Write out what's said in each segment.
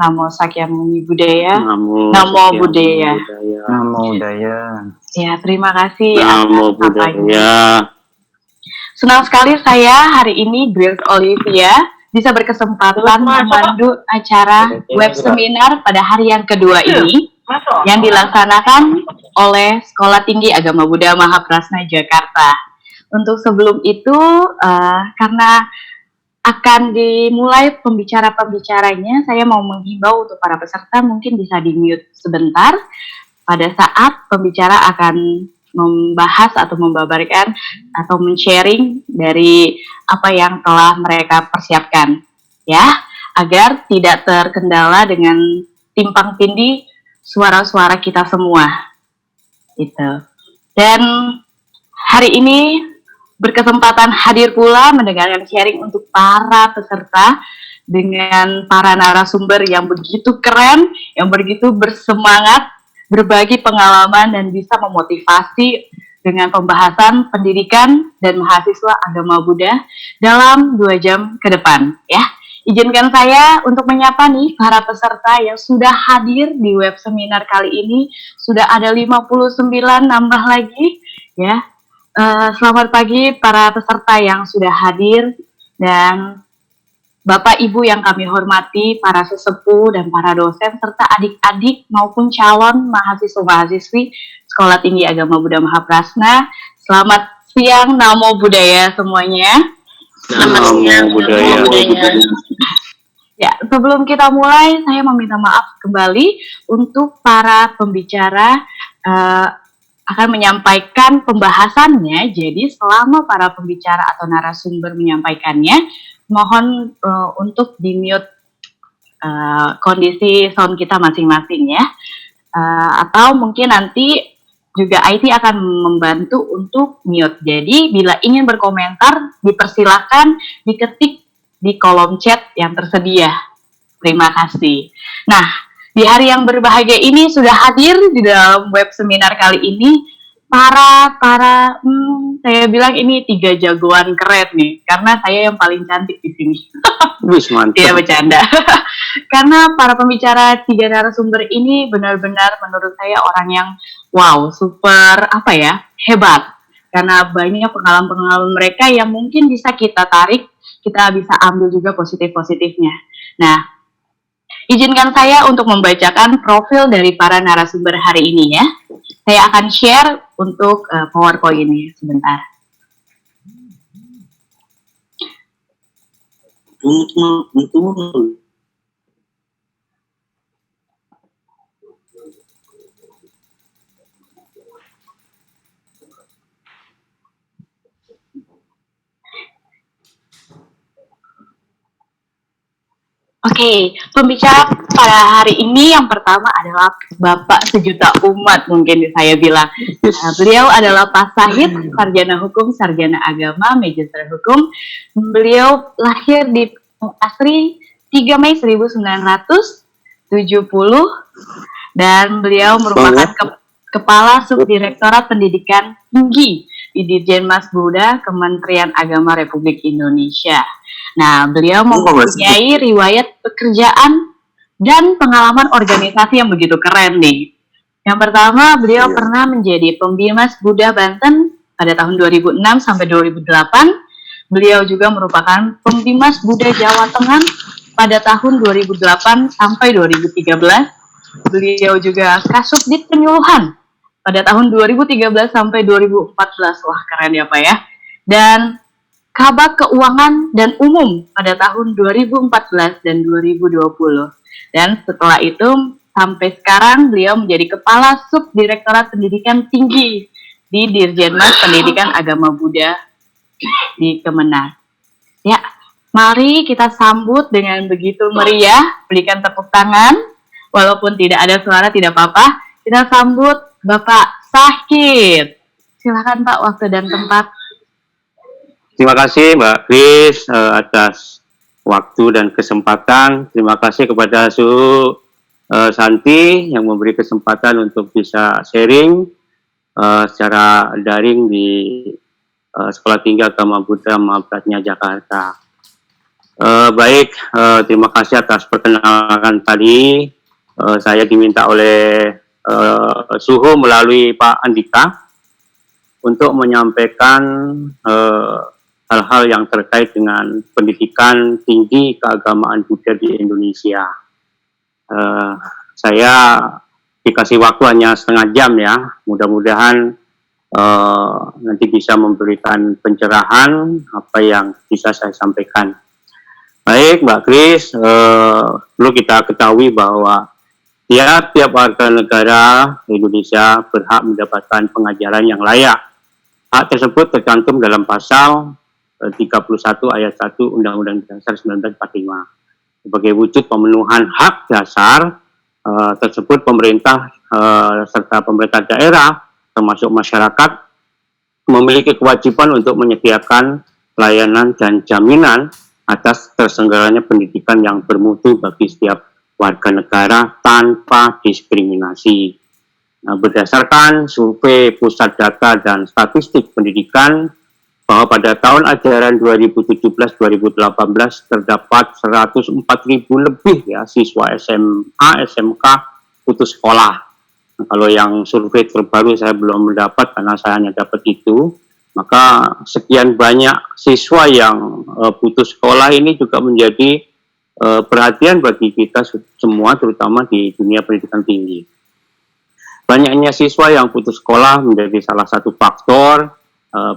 Namo Sakyamuni Budaya. Namo Namo Budaya. Namo Budaya. Ya, terima kasih. Namo Budaya. Senang sekali saya hari ini, Grace Olivia, bisa berkesempatan memandu acara web seminar pada hari yang kedua ini yang dilaksanakan oleh Sekolah Tinggi Agama Buddha Mahaprasna Jakarta. Untuk sebelum itu, karena akan dimulai pembicaranya, saya mau menghimbau untuk para peserta mungkin bisa di-mute sebentar pada saat pembicara akan membahas atau membabarkan atau men-sharing dari apa yang telah mereka persiapkan, ya, agar tidak terkendala dengan timpang tindih suara-suara kita semua, gitu. Dan hari ini berkesempatan hadir pula mendengarkan sharing untuk para peserta dengan para narasumber yang begitu keren, yang begitu bersemangat, berbagi pengalaman dan bisa memotivasi dengan pembahasan pendidikan dan mahasiswa agama Buddha dalam 2 jam ke depan, ya. Izinkan saya untuk menyapa nih para peserta yang sudah hadir di web seminar kali ini. Sudah ada 59 nambah lagi, ya. Selamat pagi para peserta yang sudah hadir, dan Bapak Ibu yang kami hormati, para sesepuh dan para dosen serta adik-adik maupun calon mahasiswa-mahasiswi Sekolah Tinggi Agama Buddha Mahaprasna. Selamat siang, Namo Buddaya semuanya. Namo Buddaya. Ya, sebelum kita mulai, saya meminta maaf kembali untuk para pembicara akan menyampaikan pembahasannya. Jadi selama para pembicara atau narasumber menyampaikannya, mohon untuk di-mute kondisi sound kita masing-masing, ya. Atau mungkin nanti juga IT akan membantu untuk mute. Jadi bila ingin berkomentar, dipersilakan diketik di kolom chat yang tersedia. Terima kasih. Nah, di hari yang berbahagia ini sudah hadir di dalam web seminar kali ini saya bilang ini 3 jagoan keren nih, karena saya yang paling cantik di sini. Tidak bercanda. Karena para pembicara 3 narasumber ini benar-benar menurut saya orang yang wow, super hebat. Karena banyak pengalaman-pengalaman mereka yang mungkin bisa kita tarik, kita bisa ambil juga positif-positifnya. Nah, izinkan saya untuk membacakan profil dari para narasumber hari ini, ya. Saya akan share untuk PowerPoint ini sebentar. Oke, pembicara pada hari ini yang pertama adalah Bapak Sejuta Umat, mungkin saya bilang. Beliau adalah Pak Sahid, Sarjana Hukum, Sarjana Agama, Magister Hukum. Beliau lahir di Asri 3 Mei 1970 dan beliau merupakan Kepala Subdirektorat Pendidikan Tinggi di Dirjen Mas Buddha Kementerian Agama Republik Indonesia. Nah, beliau mempunyai riwayat pekerjaan dan pengalaman organisasi yang begitu keren nih. Yang pertama, beliau pernah menjadi Pembimas Buddha Banten pada tahun 2006 sampai 2008. Beliau juga merupakan Pembimas Buddha Jawa Tengah pada tahun 2008 sampai 2013. Beliau juga Kasubdit Penyuluhan pada tahun 2013 sampai 2014. Wah, keren ya Pak ya. Dan Kabak Keuangan dan Umum pada tahun 2014 dan 2020. Dan setelah itu sampai sekarang beliau menjadi Kepala Subdirektorat Pendidikan Tinggi di Dirjenmas Pendidikan Agama Buddha di Kemenak. Ya, mari kita sambut dengan begitu meriah, berikan tepuk tangan, walaupun tidak ada suara tidak apa-apa. Kita sambut Bapak Sahid. Silakan Pak, waktu dan tempat. Terima kasih Mbak Kris atas waktu dan kesempatan. Terima kasih kepada Su Santi yang memberi kesempatan untuk bisa sharing secara daring di Sekolah Tinggi Agama Buddha Mahaprasna Jakarta. Baik, terima kasih atas perkenalan tadi. Saya diminta oleh Suhu melalui Pak Andika untuk menyampaikan hal-hal yang terkait dengan pendidikan tinggi keagamaan Buddha di Indonesia. Saya dikasih waktu hanya setengah jam ya, mudah-mudahan nanti bisa memberikan pencerahan apa yang bisa saya sampaikan. Baik, Mbak Kris, perlu kita ketahui bahwa tiap warga negara Indonesia berhak mendapatkan pengajaran yang layak. Hak tersebut tercantum dalam pasal 31 ayat 1 Undang-Undang Dasar 1945. Sebagai wujud pemenuhan hak dasar tersebut, pemerintah serta pemerintah daerah termasuk masyarakat memiliki kewajiban untuk menyediakan layanan dan jaminan atas terselenggaranya pendidikan yang bermutu bagi setiap warga negara tanpa diskriminasi. Nah, berdasarkan survei Pusat Data dan Statistik Pendidikan bahwa pada tahun ajaran 2017-2018 terdapat 104.000 lebih ya siswa SMA, SMK putus sekolah. Nah, kalau yang survei terbaru saya belum mendapat karena saya hanya dapat itu. Maka sekian banyak siswa yang putus sekolah ini juga menjadi perhatian bagi kita semua, terutama di dunia pendidikan tinggi. Banyaknya siswa yang putus sekolah menjadi salah satu faktor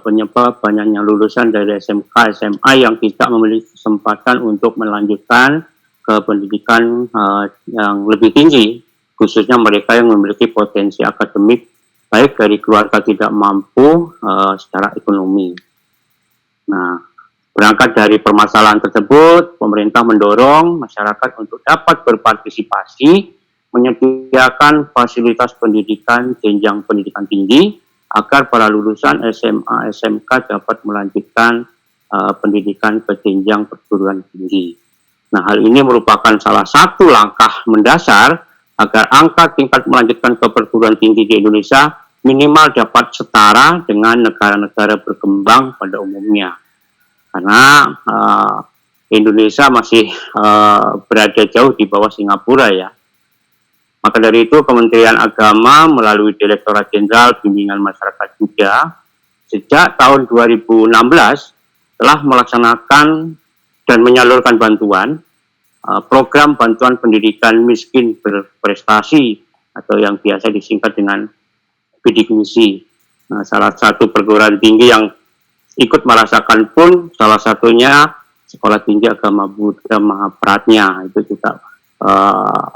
penyebab banyaknya lulusan dari SMK, SMA yang tidak memiliki kesempatan untuk melanjutkan ke pendidikan yang lebih tinggi, khususnya mereka yang memiliki potensi akademik baik dari keluarga tidak mampu secara ekonomi. Nah, berangkat dari permasalahan tersebut, pemerintah mendorong masyarakat untuk dapat berpartisipasi, menyediakan fasilitas pendidikan jenjang pendidikan tinggi, agar para lulusan SMA, SMK dapat melanjutkan pendidikan ke jenjang perguruan tinggi. Nah, hal ini merupakan salah satu langkah mendasar agar angka tingkat melanjutkan ke perguruan tinggi di Indonesia minimal dapat setara dengan negara-negara berkembang pada umumnya. Karena Indonesia masih berada jauh di bawah Singapura ya. Maka dari itu Kementerian Agama melalui Direktorat Jenderal Bimbingan Masyarakat Buddha sejak tahun 2016 telah melaksanakan dan menyalurkan bantuan program bantuan pendidikan miskin berprestasi atau yang biasa disingkat dengan bidik misi. Nah, salah satu perguruan tinggi yang ikut merasakan pun salah satunya Sekolah Tinggi Agama Buddha Mahapratnya, itu juga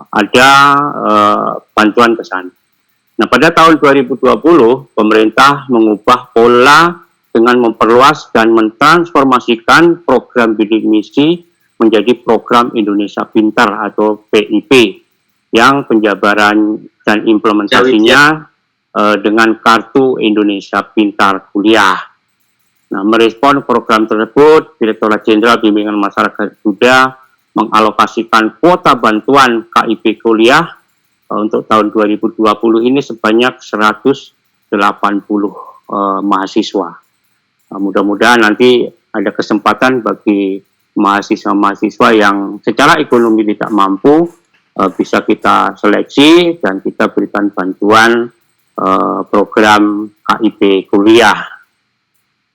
ada bantuan ke sana. Nah, pada tahun 2020 pemerintah mengubah pola dengan memperluas dan mentransformasikan program bidik misi menjadi program Indonesia Pintar atau PIP yang penjabaran dan implementasinya dengan kartu Indonesia Pintar Kuliah. Nah, merespon program tersebut, Direktorat Jenderal Bimbingan Masyarakat Buddha mengalokasikan kuota bantuan KIP kuliah untuk tahun 2020 ini sebanyak 180 mahasiswa. Nah, mudah-mudahan nanti ada kesempatan bagi mahasiswa-mahasiswa yang secara ekonomi tidak mampu bisa kita seleksi dan kita berikan bantuan program KIP kuliah.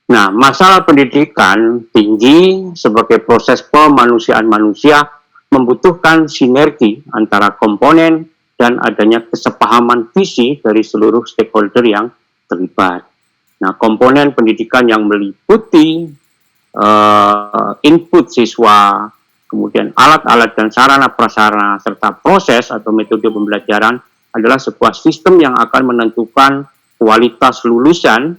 Nah, masalah pendidikan tinggi sebagai proses pemanusiaan manusia membutuhkan sinergi antara komponen dan adanya kesepahaman visi dari seluruh stakeholder yang terlibat. Nah, komponen pendidikan yang meliputi input siswa, kemudian alat-alat dan sarana prasarana serta proses atau metode pembelajaran adalah sebuah sistem yang akan menentukan kualitas lulusan,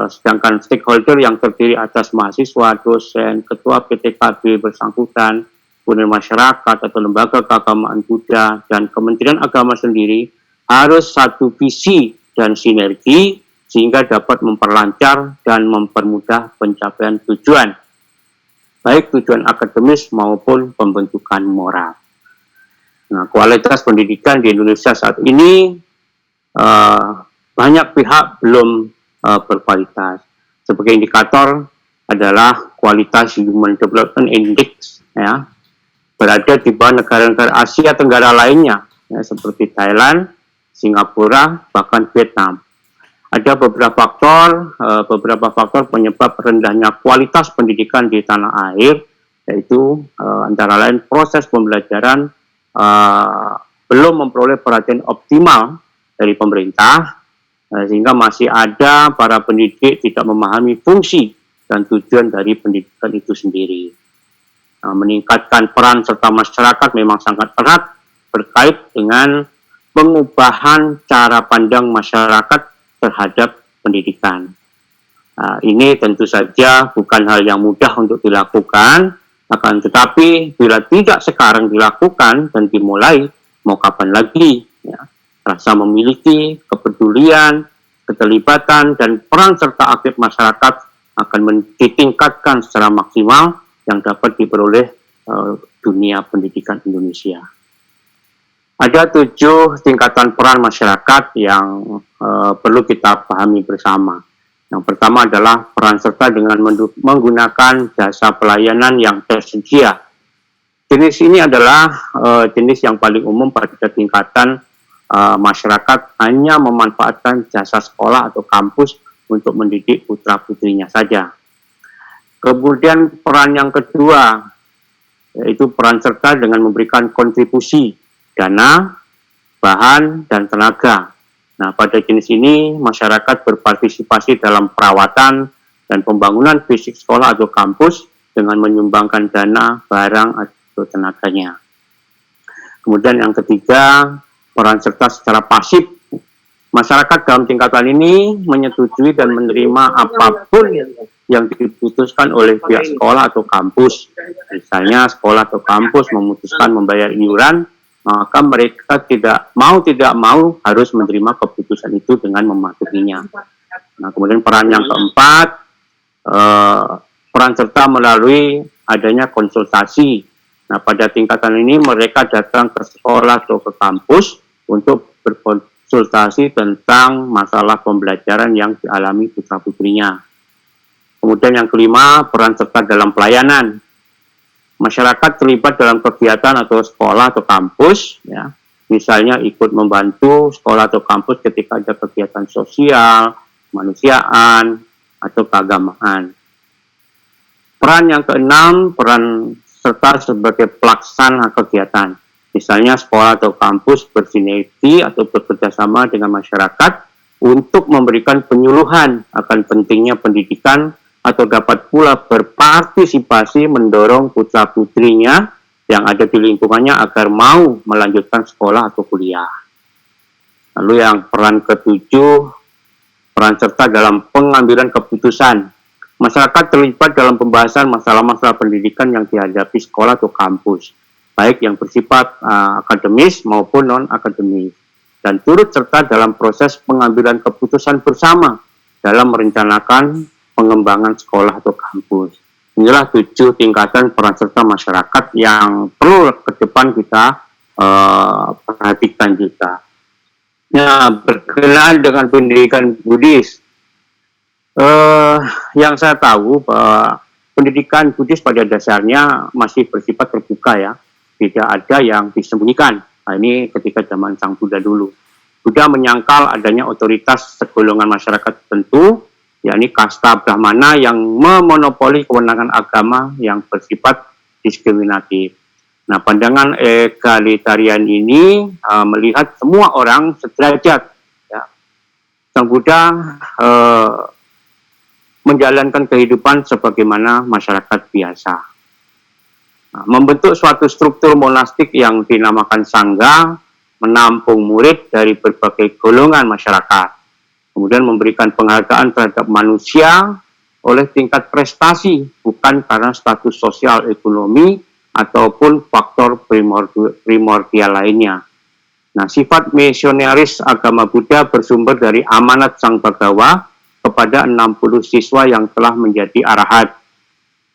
sedangkan stakeholder yang terdiri atas mahasiswa, dosen, ketua PTKB bersangkutan, kemudian masyarakat atau lembaga keagamaan Buddha, dan Kementerian Agama sendiri harus satu visi dan sinergi sehingga dapat memperlancar dan mempermudah pencapaian tujuan, baik tujuan akademis maupun pembentukan moral. Nah, kualitas pendidikan di Indonesia saat ini banyak pihak belum berkualitas. Sebagai indikator, adalah kualitas Human Development Index, ya, berada di bawah negara-negara Asia Tenggara lainnya, ya, seperti Thailand, Singapura, bahkan Vietnam. Ada beberapa faktor penyebab rendahnya kualitas pendidikan di tanah air, yaitu antara lain proses pembelajaran belum memperoleh perhatian optimal dari pemerintah, sehingga masih ada para pendidik tidak memahami fungsi dan tujuan dari pendidikan itu sendiri. Meningkatkan peran serta masyarakat memang sangat erat berkait dengan pengubahan cara pandang masyarakat terhadap pendidikan. Ini tentu saja bukan hal yang mudah untuk dilakukan, akan tetapi bila tidak sekarang dilakukan dan dimulai, mau kapan lagi? Ya. Rasa memiliki, kepedulian, keterlibatan, dan peran serta aktif masyarakat akan ditingkatkan secara maksimal yang dapat diperoleh dunia pendidikan Indonesia. Ada 7 tingkatan peran masyarakat yang perlu kita pahami bersama. Yang pertama adalah peran serta dengan menggunakan jasa pelayanan yang tersedia. Jenis ini adalah jenis yang paling umum pada tingkatan masyarakat hanya memanfaatkan jasa sekolah atau kampus untuk mendidik putra-putrinya saja. Kemudian peran yang kedua, yaitu peran serta dengan memberikan kontribusi dana, bahan, dan tenaga. Nah, pada jenis ini, masyarakat berpartisipasi dalam perawatan dan pembangunan fisik sekolah atau kampus dengan menyumbangkan dana, barang, atau tenaganya. Kemudian yang ketiga, peran serta secara pasif. Masyarakat dalam tingkatan ini menyetujui dan menerima apapun yang diputuskan oleh pihak sekolah atau kampus. Misalnya sekolah atau kampus memutuskan membayar iuran, maka mereka tidak mau harus menerima keputusan itu dengan mematuhinya. Nah, kemudian peran yang keempat, peran serta melalui adanya konsultasi. Nah, pada tingkatan ini mereka datang ke sekolah atau ke kampus untuk berkonsultasi tentang masalah pembelajaran yang dialami putra-putrinya. Kemudian yang kelima, peran serta dalam pelayanan. Masyarakat terlibat dalam kegiatan atau sekolah atau kampus, ya, misalnya ikut membantu sekolah atau kampus ketika ada kegiatan sosial, kemanusiaan, atau keagamaan. Peran yang keenam, peran serta sebagai pelaksana kegiatan. Misalnya sekolah atau kampus bersinergi atau bekerjasama dengan masyarakat untuk memberikan penyuluhan akan pentingnya pendidikan atau dapat pula berpartisipasi mendorong putra-putrinya yang ada di lingkungannya agar mau melanjutkan sekolah atau kuliah. Lalu yang peran ketujuh, peran serta dalam pengambilan keputusan. Masyarakat terlibat dalam pembahasan masalah-masalah pendidikan yang dihadapi sekolah atau kampus, baik yang bersifat akademis maupun non-akademis, dan turut serta dalam proses pengambilan keputusan bersama dalam merencanakan pengembangan sekolah atau kampus. Inilah 7 tingkatan peran serta masyarakat yang perlu ke depan kita perhatikan juga. Nah, berkenaan dengan pendidikan Buddhis, yang saya tahu bahwa pendidikan Buddhis pada dasarnya masih bersifat terbuka, ya, tidak ada yang disembunyikan. Nah, ini ketika zaman Sang Buddha dulu. Buddha menyangkal adanya otoritas segolongan masyarakat tertentu, yakni kasta Brahmana yang memonopoli kewenangan agama yang bersifat diskriminatif. Nah, pandangan egalitarian ini melihat semua orang sederajat. Ya. Sang Buddha menjalankan kehidupan sebagaimana masyarakat biasa. Nah, membentuk suatu struktur monastik yang dinamakan Sangha, menampung murid dari berbagai golongan masyarakat. Kemudian memberikan penghargaan terhadap manusia oleh tingkat prestasi, bukan karena status sosial ekonomi ataupun faktor primordial lainnya. Nah, sifat misionaris agama Buddha bersumber dari amanat Sang Bhagawa kepada 60 siswa yang telah menjadi arahat,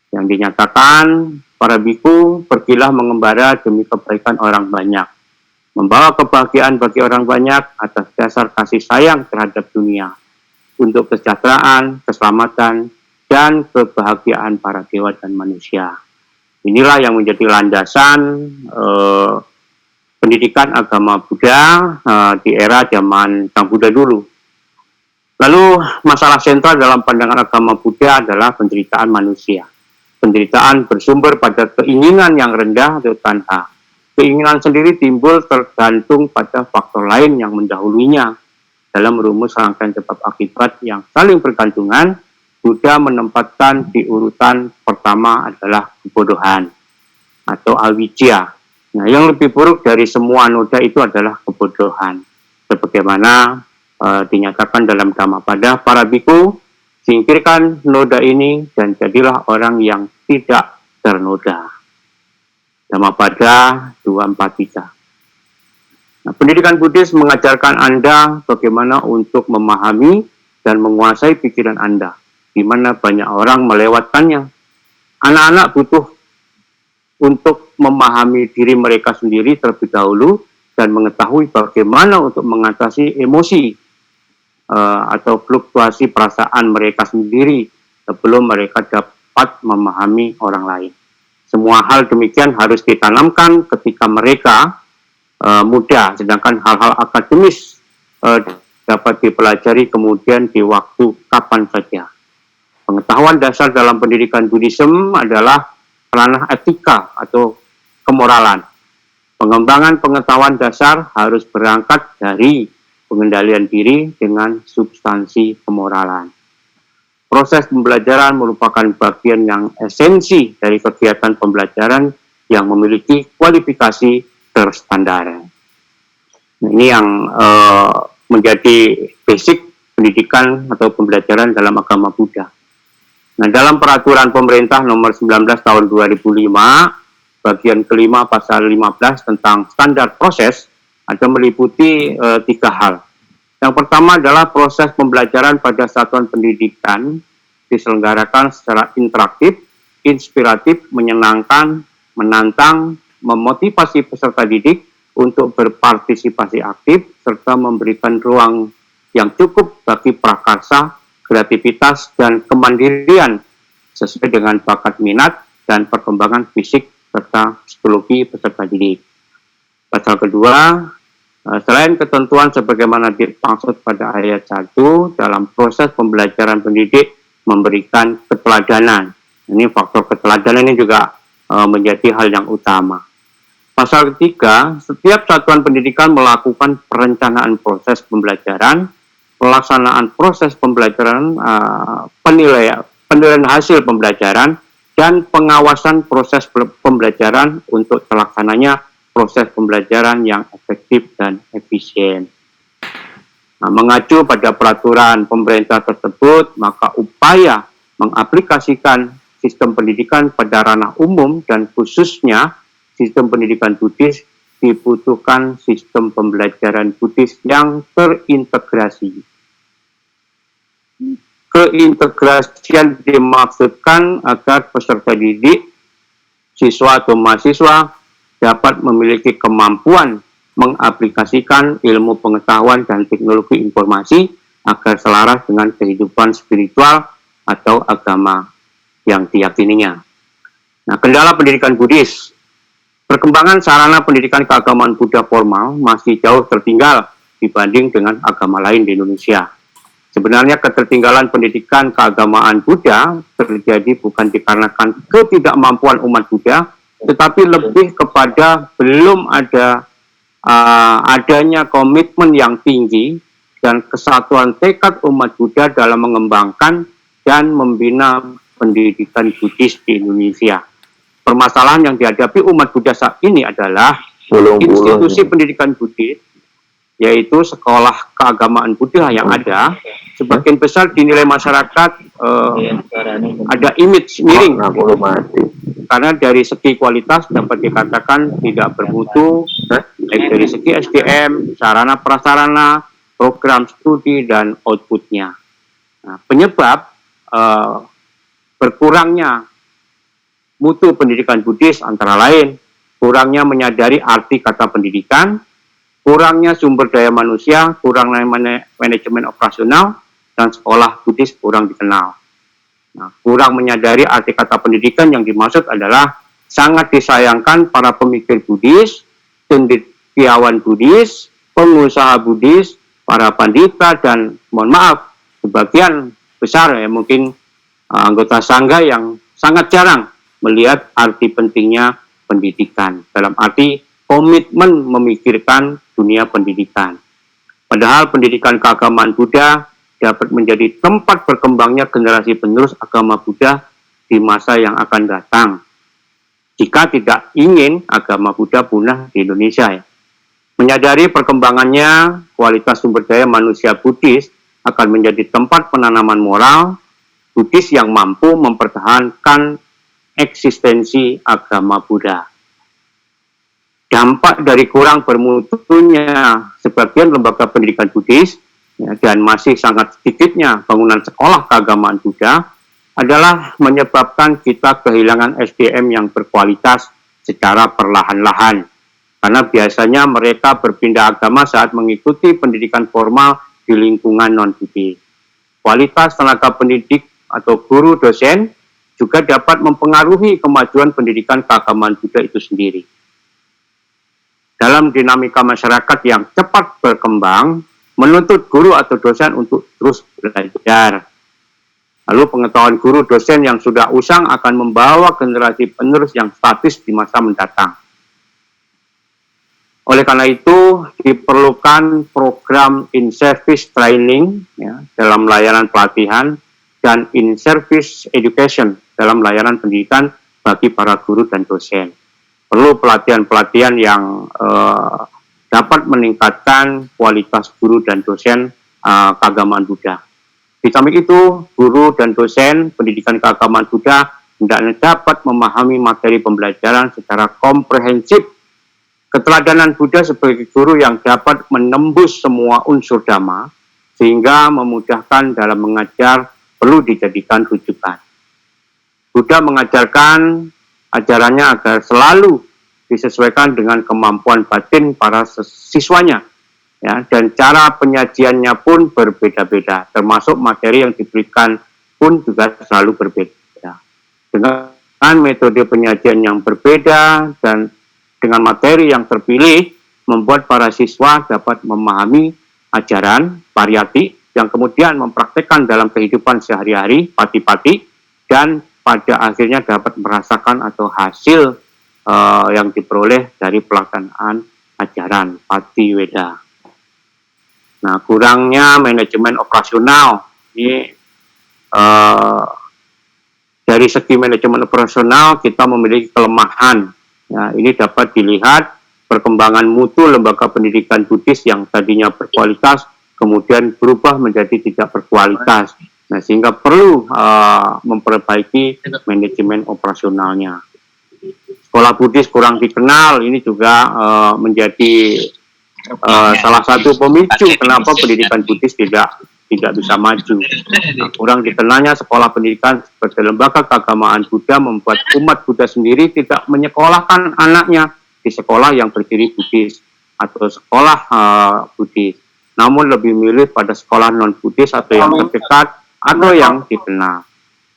yang dinyatakan para biku pergilah mengembara demi kebaikan orang banyak, membawa kebahagiaan bagi orang banyak atas dasar kasih sayang terhadap dunia, untuk kesejahteraan, keselamatan, dan kebahagiaan para dewa dan manusia. Inilah yang menjadi landasan pendidikan agama Buddha di era zaman Sang Buddha dulu. Lalu masalah sentral dalam pandangan agama Buddha adalah penderitaan manusia. Penderitaan bersumber pada keinginan yang rendah atau tanha. Keinginan sendiri timbul tergantung pada faktor lain yang mendahulunya. Dalam rumus rangkaian sebab akibat yang saling bergantungan, Buddha menempatkan di urutan pertama adalah kebodohan atau awijja. Nah, yang lebih buruk dari semua noda itu adalah kebodohan. Sebagaimana dinyatakan dalam Dhammapada, para biku, singkirkan noda ini dan jadilah orang yang tidak ternoda. Dhammapada 243. Nah, pendidikan Buddhis mengajarkan Anda bagaimana untuk memahami dan menguasai pikiran Anda, di mana banyak orang melewatkannya. Anak-anak butuh untuk memahami diri mereka sendiri terlebih dahulu dan mengetahui bagaimana untuk mengatasi emosi atau fluktuasi perasaan mereka sendiri sebelum mereka dapat memahami orang lain. Semua hal demikian harus ditanamkan ketika mereka muda, sedangkan hal-hal akademis dapat dipelajari kemudian di waktu kapan saja. Pengetahuan dasar dalam pendidikan Buddhism adalah ranah etika atau kemoralan. Pengembangan pengetahuan dasar harus berangkat dari pengendalian diri dengan substansi kemoralan. Proses pembelajaran merupakan bagian yang esensi dari kegiatan pembelajaran yang memiliki kualifikasi terstandar. Ini yang menjadi basic pendidikan atau pembelajaran dalam agama Buddha. Nah, dalam peraturan pemerintah nomor 19 tahun 2005, bagian kelima pasal 15 tentang standar proses, ada meliputi 3 hal. Yang pertama adalah proses pembelajaran pada satuan pendidikan diselenggarakan secara interaktif, inspiratif, menyenangkan, menantang, memotivasi peserta didik untuk berpartisipasi aktif, serta memberikan ruang yang cukup bagi prakarsa, kreativitas, dan kemandirian sesuai dengan bakat minat dan perkembangan fisik serta psikologi peserta didik. Pasal kedua, selain ketentuan sebagaimana dimaksud pada ayat 1, dalam proses pembelajaran pendidik memberikan keteladanan. Ini faktor keteladanan ini juga menjadi hal yang utama. Pasal ketiga, setiap satuan pendidikan melakukan perencanaan proses pembelajaran, pelaksanaan proses pembelajaran, penilaian hasil pembelajaran, dan pengawasan proses pembelajaran untuk terlaksananya proses pembelajaran yang efektif dan efisien. Nah, mengacu pada peraturan pemerintah tersebut, maka upaya mengaplikasikan sistem pendidikan pada ranah umum dan khususnya sistem pendidikan Buddhis dibutuhkan sistem pembelajaran Buddhis yang terintegrasi. Keintegrasian dimaksudkan agar peserta didik, siswa atau mahasiswa dapat memiliki kemampuan mengaplikasikan ilmu pengetahuan dan teknologi informasi agar selaras dengan kehidupan spiritual atau agama yang diyakininya. Nah, kendala pendidikan Buddhis. Perkembangan sarana pendidikan keagamaan Buddha formal masih jauh tertinggal dibanding dengan agama lain di Indonesia. Sebenarnya ketertinggalan pendidikan keagamaan Buddha terjadi bukan dikarenakan ketidakmampuan umat Buddha, tetapi lebih kepada belum adanya komitmen yang tinggi dan kesatuan tekad umat Buddha dalam mengembangkan dan membina pendidikan Buddhis di Indonesia. Permasalahan yang dihadapi umat Buddha saat ini adalah institusi pendidikan Buddhis, yaitu sekolah keagamaan Buddha yang ada, sebagian besar dinilai masyarakat ada image miring. Karena dari segi kualitas dapat dikatakan tidak bermutu, baik dari segi SDM, sarana prasarana, program studi, dan outputnya. Nah, penyebab berkurangnya mutu pendidikan Buddhis antara lain kurangnya menyadari arti kata pendidikan, kurangnya sumber daya manusia, kurangnya manajemen operasional, dan sekolah Buddhis kurang dikenal. Nah, kurang menyadari arti kata pendidikan yang dimaksud adalah sangat disayangkan para pemikir Buddhis, cendekiawan Buddhis, pengusaha Buddhis, para pandita, dan mohon maaf, sebagian besar ya mungkin anggota sangga yang sangat jarang melihat arti pentingnya pendidikan, dalam arti komitmen memikirkan dunia pendidikan. Padahal pendidikan keagamaan Buddha dapat menjadi tempat berkembangnya generasi penerus agama Buddha di masa yang akan datang. Jika tidak ingin agama Buddha punah di Indonesia. Ya. Menyadari perkembangannya, kualitas sumber daya manusia Buddhis akan menjadi tempat penanaman moral Buddhis yang mampu mempertahankan eksistensi agama Buddha. Dampak dari kurang bermutunya sebagian lembaga pendidikan Buddhis ya, dan masih sangat sedikitnya bangunan sekolah keagamaan Buddha adalah menyebabkan kita kehilangan SDM yang berkualitas secara perlahan-lahan. Karena biasanya mereka berpindah agama saat mengikuti pendidikan formal di lingkungan non-Buddhis. Kualitas tenaga pendidik atau guru dosen juga dapat mempengaruhi kemajuan pendidikan keagamaan Buddha itu sendiri. Dalam dinamika masyarakat yang cepat berkembang, menuntut guru atau dosen untuk terus belajar. Lalu pengetahuan guru dosen yang sudah usang akan membawa generasi penerus yang statis di masa mendatang. Oleh karena itu, diperlukan program in-service training ya, dalam layanan pelatihan dan in-service education dalam layanan pendidikan bagi para guru dan dosen. Perlu pelatihan-pelatihan yang dapat meningkatkan kualitas guru dan dosen keagamaan Buddha. Di samping itu, guru dan dosen pendidikan keagamaan Buddha hendaknya dapat memahami materi pembelajaran secara komprehensif. Keteladanan Buddha sebagai guru yang dapat menembus semua unsur dhamma, sehingga memudahkan dalam mengajar perlu dijadikan rujukan. Buddha mengajarkan ajarannya agar selalu disesuaikan dengan kemampuan batin para siswanya. Ya, dan cara penyajiannya pun berbeda-beda, termasuk materi yang diberikan pun juga selalu berbeda. Dengan metode penyajian yang berbeda dan dengan materi yang terpilih, membuat para siswa dapat memahami ajaran pariyati yang kemudian mempraktekkan dalam kehidupan sehari-hari, pati-pati, dan pada akhirnya dapat merasakan atau hasil yang diperoleh dari pelaksanaan ajaran Pati Weda. Nah, kurangnya manajemen operasional ini dari segi manajemen operasional kita memiliki kelemahan. Ya, ini dapat dilihat perkembangan mutu lembaga pendidikan Buddhis yang tadinya berkualitas kemudian berubah menjadi tidak berkualitas. Nah, sehingga perlu memperbaiki manajemen operasionalnya. Sekolah Buddhis kurang dikenal, ini juga menjadi salah satu pemicu kenapa pendidikan Buddhis tidak bisa maju. Nah, kurang dikenalnya sekolah pendidikan sebagai lembaga keagamaan Buddha membuat umat Buddha sendiri tidak menyekolahkan anaknya di sekolah yang berdiri Buddhis atau sekolah Buddhis, namun lebih milih pada sekolah non-Buddhis atau yang terdekat atau yang dikenal.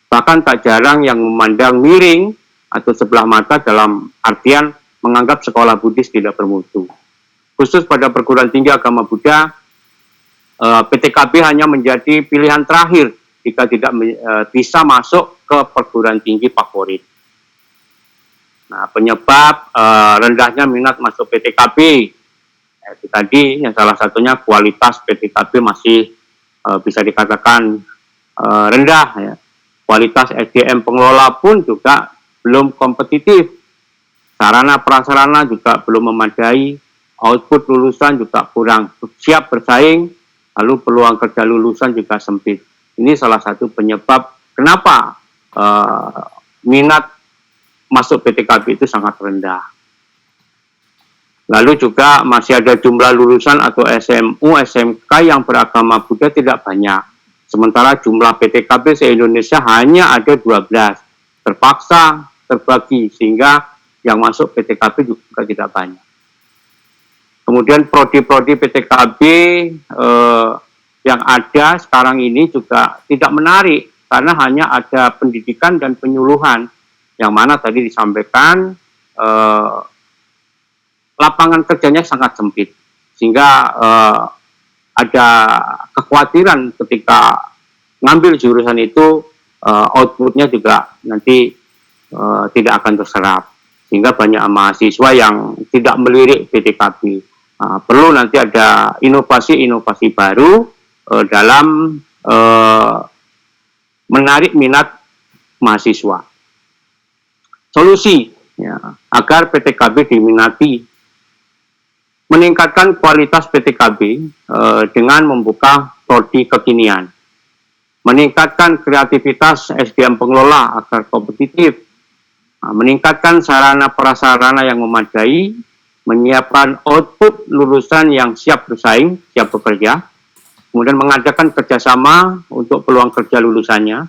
Bahkan tak jarang yang memandang miring atau sebelah mata dalam artian menganggap sekolah Buddhis tidak bermutu. Khusus pada perguruan tinggi agama Buddha, PTKB hanya menjadi pilihan terakhir jika tidak bisa masuk ke perguruan tinggi favorit. Nah, penyebab rendahnya minat masuk PTKB itu tadi yang salah satunya kualitas PTKB masih bisa dikatakan rendah. Ya. Kualitas SDM pengelola pun juga belum kompetitif. Sarana prasarana juga belum memadai. Output lulusan juga kurang siap bersaing, lalu peluang kerja lulusan juga sempit. Ini salah satu penyebab kenapa minat masuk PTKB itu sangat rendah. Lalu juga masih ada jumlah lulusan atau SMU, SMK yang beragama Buddha tidak banyak. Sementara jumlah PTKB se-Indonesia hanya ada 12. Terpaksa terbagi sehingga yang masuk PTKB juga tidak banyak. Kemudian prodi-prodi PTKB yang ada sekarang ini juga tidak menarik karena hanya ada pendidikan dan penyuluhan, yang mana tadi disampaikan lapangan kerjanya sangat sempit, sehingga ada kekhawatiran ketika ngambil jurusan itu outputnya juga nanti tidak akan terserap, sehingga banyak mahasiswa yang tidak melirik PTKB. Perlu nanti ada inovasi-inovasi baru dalam menarik minat mahasiswa. Solusi ya, agar PTKB diminati, meningkatkan kualitas PTKB dengan membuka prodi kekinian, meningkatkan kreativitas SDM pengelola agar kompetitif, meningkatkan sarana prasarana yang memadai, menyiapkan output lulusan yang siap bersaing, siap bekerja, kemudian mengadakan kerjasama untuk peluang kerja lulusannya,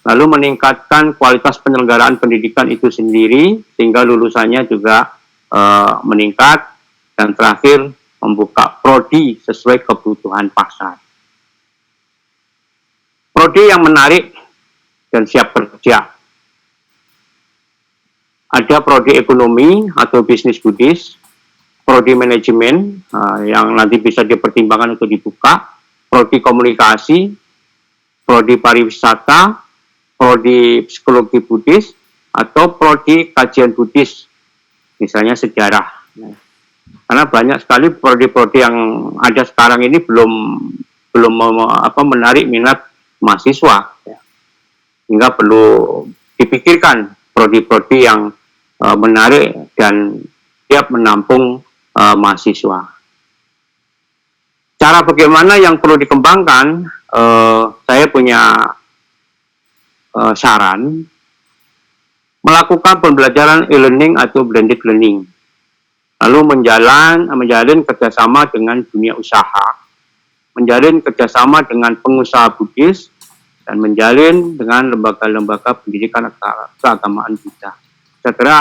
lalu meningkatkan kualitas penyelenggaraan pendidikan itu sendiri, sehingga lulusannya juga meningkat, dan terakhir membuka prodi sesuai kebutuhan pasar. Prodi yang menarik dan siap kerja. Ada prodi ekonomi atau bisnis budis, prodi manajemen yang nanti bisa dipertimbangkan untuk dibuka, prodi komunikasi, prodi pariwisata, prodi psikologi budis, atau prodi kajian budis, misalnya sejarah. Karena banyak sekali prodi-prodi yang ada sekarang ini belum menarik minat mahasiswa, sehingga perlu dipikirkan prodi-prodi yang menarik dan siap menampung mahasiswa. Cara bagaimana yang perlu dikembangkan, saya punya saran, melakukan pembelajaran e-learning atau blended learning, lalu menjalin kerjasama dengan dunia usaha, menjalin kerjasama dengan pengusaha budis, dan menjalin dengan lembaga-lembaga pendidikan keagamaan kita. Saya kira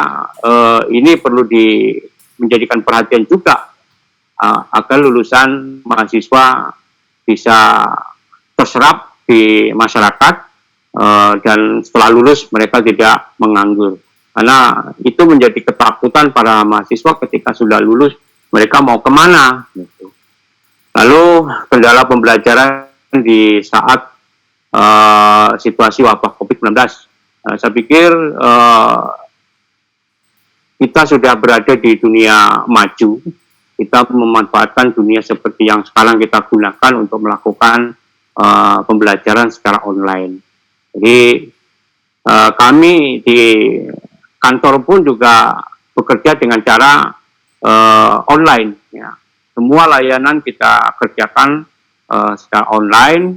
ini perlu menjadikan perhatian juga agar lulusan mahasiswa bisa terserap di masyarakat dan setelah lulus mereka tidak menganggur. Karena itu menjadi ketakutan para mahasiswa ketika sudah lulus, mereka mau kemana? Gitu. Lalu kendala pembelajaran di saat situasi wabah COVID-19. Saya pikir kita sudah berada di dunia maju, kita memanfaatkan dunia seperti yang sekarang kita gunakan untuk melakukan pembelajaran secara online. Jadi kami di kantor pun juga bekerja dengan cara online. Ya. Semua layanan kita kerjakan secara online.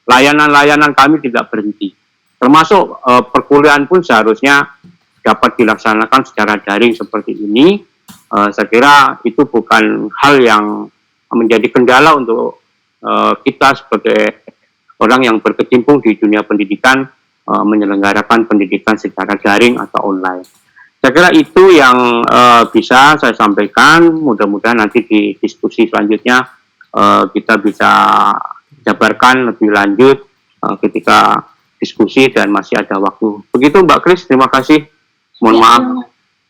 Layanan-layanan kami tidak berhenti. Termasuk perkuliahan pun seharusnya dapat dilaksanakan secara daring seperti ini. Saya kira itu bukan hal yang menjadi kendala untuk kita sebagai orang yang berkecimpung di dunia pendidikan menyelenggarakan pendidikan secara daring atau online. Saya kira itu yang bisa saya sampaikan. Mudah-mudahan nanti di diskusi selanjutnya kita bisa jabarkan lebih lanjut ketika diskusi dan masih ada waktu. Begitu Mbak Kris, terima kasih. Mohon maaf.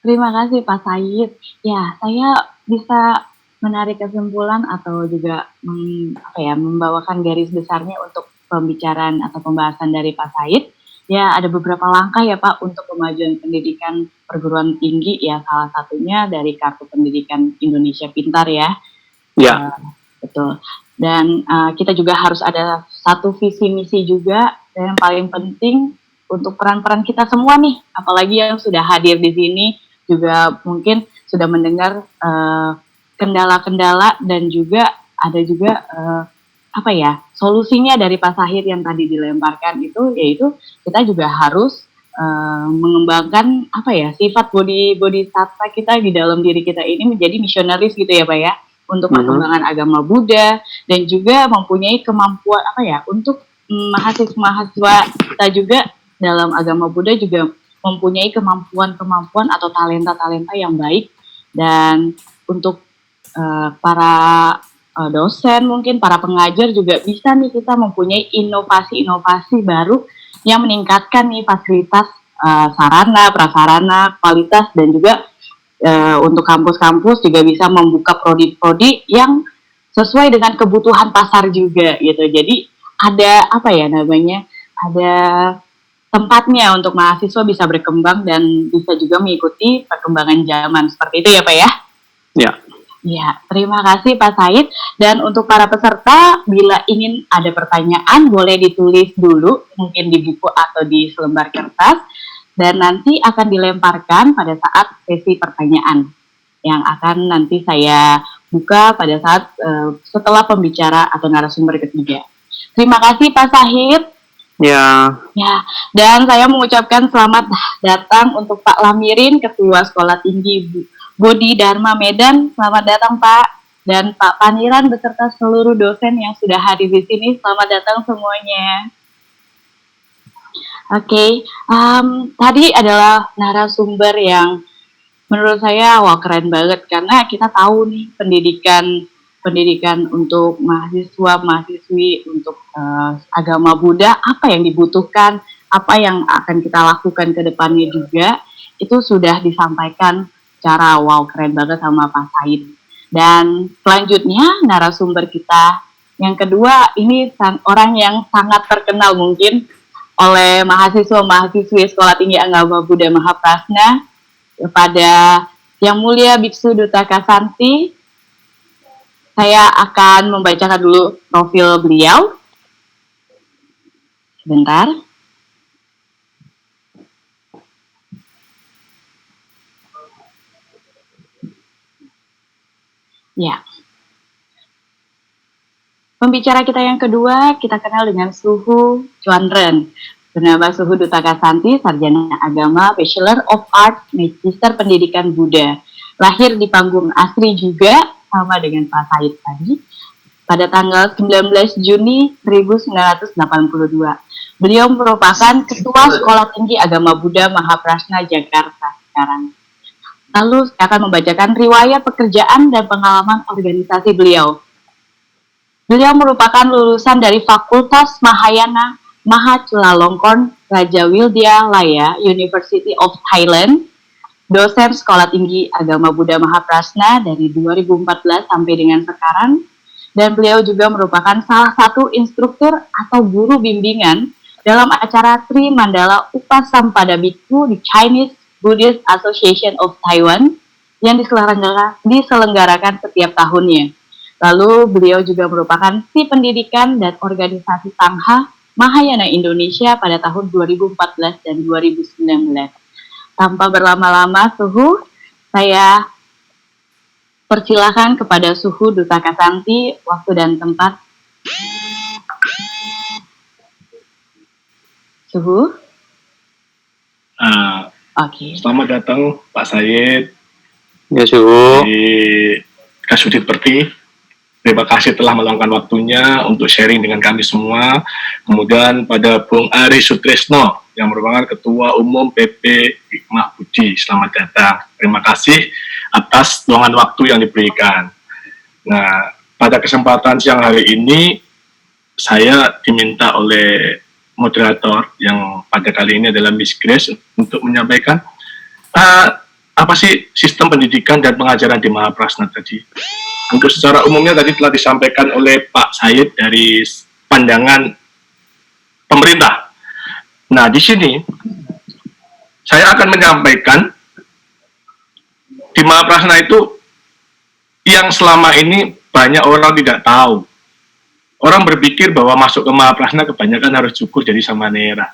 Terima kasih Pak Said. Ya, saya bisa menarik kesimpulan atau juga membawakan garis besarnya untuk pembicaraan atau pembahasan dari Pak Said. Ya, ada beberapa langkah ya Pak untuk kemajuan pendidikan perguruan tinggi, ya salah satunya dari Kartu Pendidikan Indonesia Pintar ya. Ya. Betul. Dan kita juga harus ada satu visi misi juga, dan yang paling penting untuk peran-peran kita semua nih, apalagi yang sudah hadir di sini juga mungkin sudah mendengar kendala-kendala dan juga ada juga solusinya dari Pak Sahir yang tadi dilemparkan itu, yaitu kita juga harus mengembangkan sifat body satwa kita di dalam diri kita ini menjadi misionaris gitu ya Pak ya, untuk perkembangan agama Buddha, dan juga mempunyai kemampuan untuk mahasiswa kita juga dalam agama Buddha juga mempunyai kemampuan atau talenta yang baik. Dan untuk para dosen, mungkin para pengajar juga bisa nih kita mempunyai inovasi-inovasi baru yang meningkatkan nih fasilitas sarana, prasarana, kualitas, dan juga untuk kampus-kampus juga bisa membuka prodi-prodi yang sesuai dengan kebutuhan pasar juga gitu. Jadi ada apa ya namanya, ada tempatnya untuk mahasiswa bisa berkembang dan bisa juga mengikuti perkembangan zaman. Seperti itu ya Pak ya? Ya. Ya, terima kasih Pak Said. Dan untuk para peserta, bila ingin ada pertanyaan, boleh ditulis dulu, mungkin di buku atau di selembar kertas, dan nanti akan dilemparkan pada saat sesi pertanyaan, yang akan nanti saya buka pada saat setelah pembicara atau narasumber ketiga. Terima kasih Pak Said. Ya. Ya, dan saya mengucapkan selamat datang untuk Pak Lamirin, Ketua Sekolah Tinggi Budi Dharma Medan. Selamat datang Pak. Dan Pak Paniran beserta seluruh dosen yang sudah hadir di sini. Selamat datang semuanya. Oke, tadi adalah narasumber yang menurut saya wah keren banget, karena kita tahu nih pendidikan untuk mahasiswa-mahasiswi untuk agama Buddha, apa yang dibutuhkan, apa yang akan kita lakukan ke depannya juga, itu sudah disampaikan secara wow keren banget sama Pak Said. Dan selanjutnya narasumber kita yang kedua ini orang yang sangat terkenal mungkin oleh mahasiswa-mahasiswi Sekolah Tinggi Agama Buddha Mahaprasna, kepada Yang Mulia Biksu Duta Kasanti. Saya akan membacakan dulu profil beliau. Sebentar. Ya. Pembicara kita yang kedua, kita kenal dengan Suhu Chuanren. Bernama Suhu Duta Kasanti, Sarjana Agama, Bachelor of Arts, Magister Pendidikan Buddha. Lahir di Panggung Asri juga, sama dengan Pak Said tadi, pada tanggal 19 Juni 1982. Beliau merupakan Ketua Sekolah Tinggi Agama Buddha Mahaprasna Jakarta sekarang. Lalu saya akan membacakan riwayat pekerjaan dan pengalaman organisasi beliau. Beliau merupakan lulusan dari Fakultas Mahayana Mahachulalongkorn Raja Wildia Laya University of Thailand, dosen Sekolah Tinggi Agama Buddha Mahaprasna dari 2014 sampai dengan sekarang, dan beliau juga merupakan salah satu instruktur atau guru bimbingan dalam acara Tri Mandala Upasampada Bhikkhu di Chinese Buddhist Association of Taiwan yang diselenggarakan setiap tahunnya. Lalu beliau juga merupakan si pendidikan dan organisasi Sangha Mahayana Indonesia pada tahun 2014 dan 2019. Tanpa berlama-lama, Suhu, saya persilahkan kepada Suhu Duta Kasanti, waktu dan tempat. Suhu? Oke. Selamat datang Pak Said. Ya, Suhu. Di Kasudit Perti. Terima kasih telah meluangkan waktunya untuk sharing dengan kami semua. Kemudian pada Bung Ari Sutresno yang merupakan Ketua Umum PP Hikmah Budi. Selamat datang. Terima kasih atas luangan waktu yang diberikan. Nah, pada kesempatan siang hari ini saya diminta oleh moderator yang pada kali ini adalah Miss Grace untuk menyampaikan apa sih sistem pendidikan dan pengajaran di Mahaprasna tadi. Untuk secara umumnya tadi telah disampaikan oleh Pak Said dari pandangan pemerintah. Nah, di sini saya akan menyampaikan di Mahaprasna itu yang selama ini banyak orang tidak tahu. Orang berpikir bahwa masuk ke Mahaprasna kebanyakan harus cukur jadi samanera.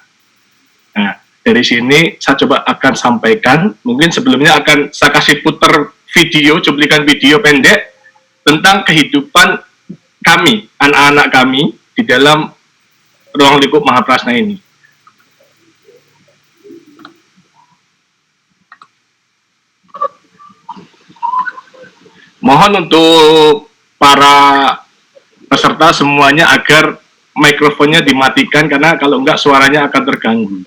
Nah, dari sini saya coba akan sampaikan, mungkin sebelumnya akan saya kasih putar video, cuplikan video pendek tentang kehidupan kami, anak-anak kami di dalam ruang lingkup Mahaprasna ini. Mohon untuk para peserta semuanya agar mikrofonnya dimatikan, karena kalau enggak suaranya akan terganggu.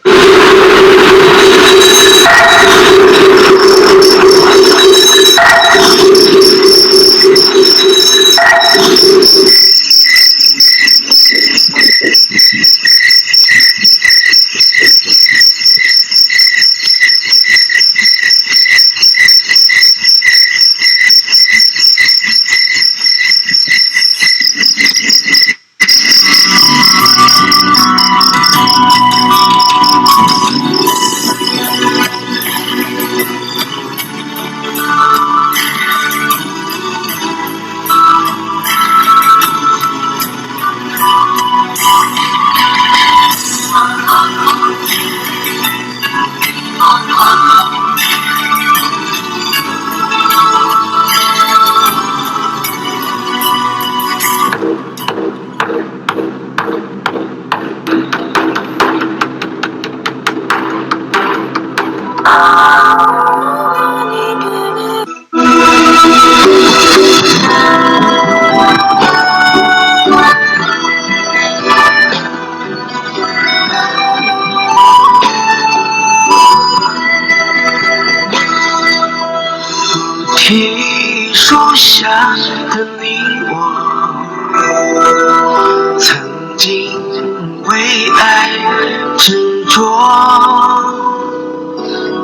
树下的你我，曾经为爱执着，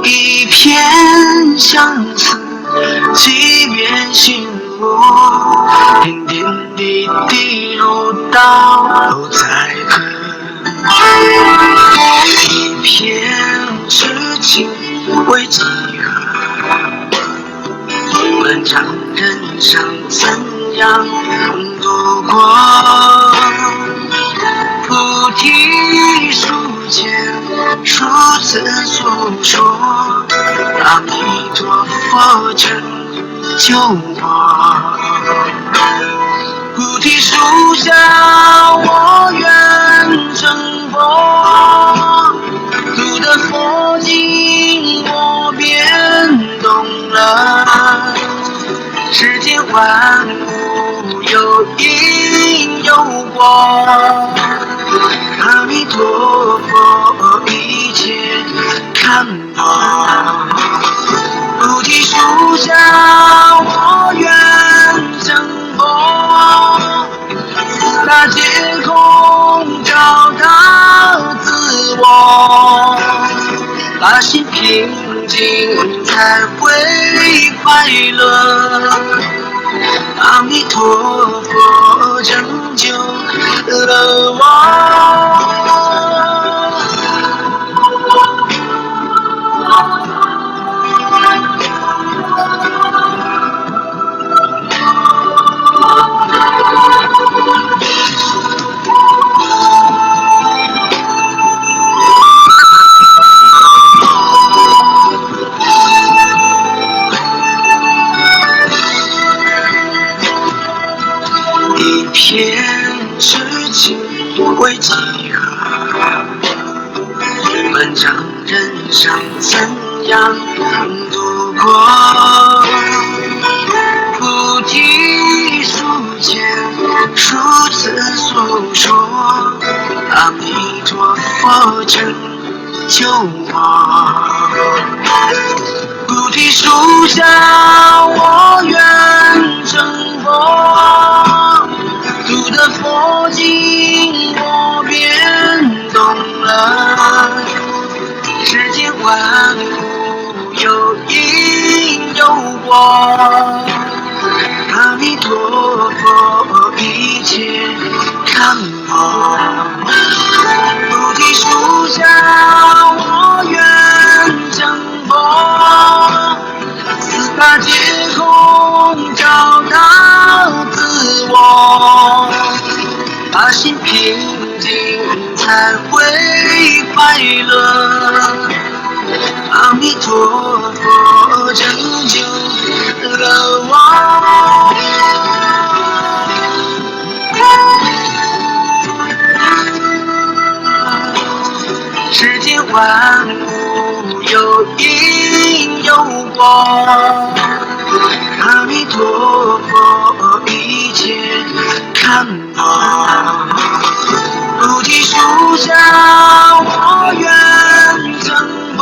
一片相思，几遍心落，点点滴滴如刀在割，一片痴情为几何，漫长人生怎样度过？菩提树前，如此诉说，阿弥陀佛拯救我。菩提树下，我愿成佛，读的佛经我便懂了。世间万物有因有果，阿弥陀佛一切看破。菩提树下，我愿成佛，四大皆空，找到自我，把心平静才会快乐。阿弥陀佛拯救了我。一片痴情为几何，漫长人生怎样度过？菩提树前，如此诉说，阿弥陀佛拯救我。菩提树下，我愿成佛，读的佛经我便懂了。世间万物有因有果，阿弥陀佛一切看破。菩提树下，我愿成佛，四大皆空，找到自我，把心平静才会快乐。阿弥陀佛拯救了我。世间万物有因有果，阿弥陀佛一切看破。菩提树下，我愿成佛，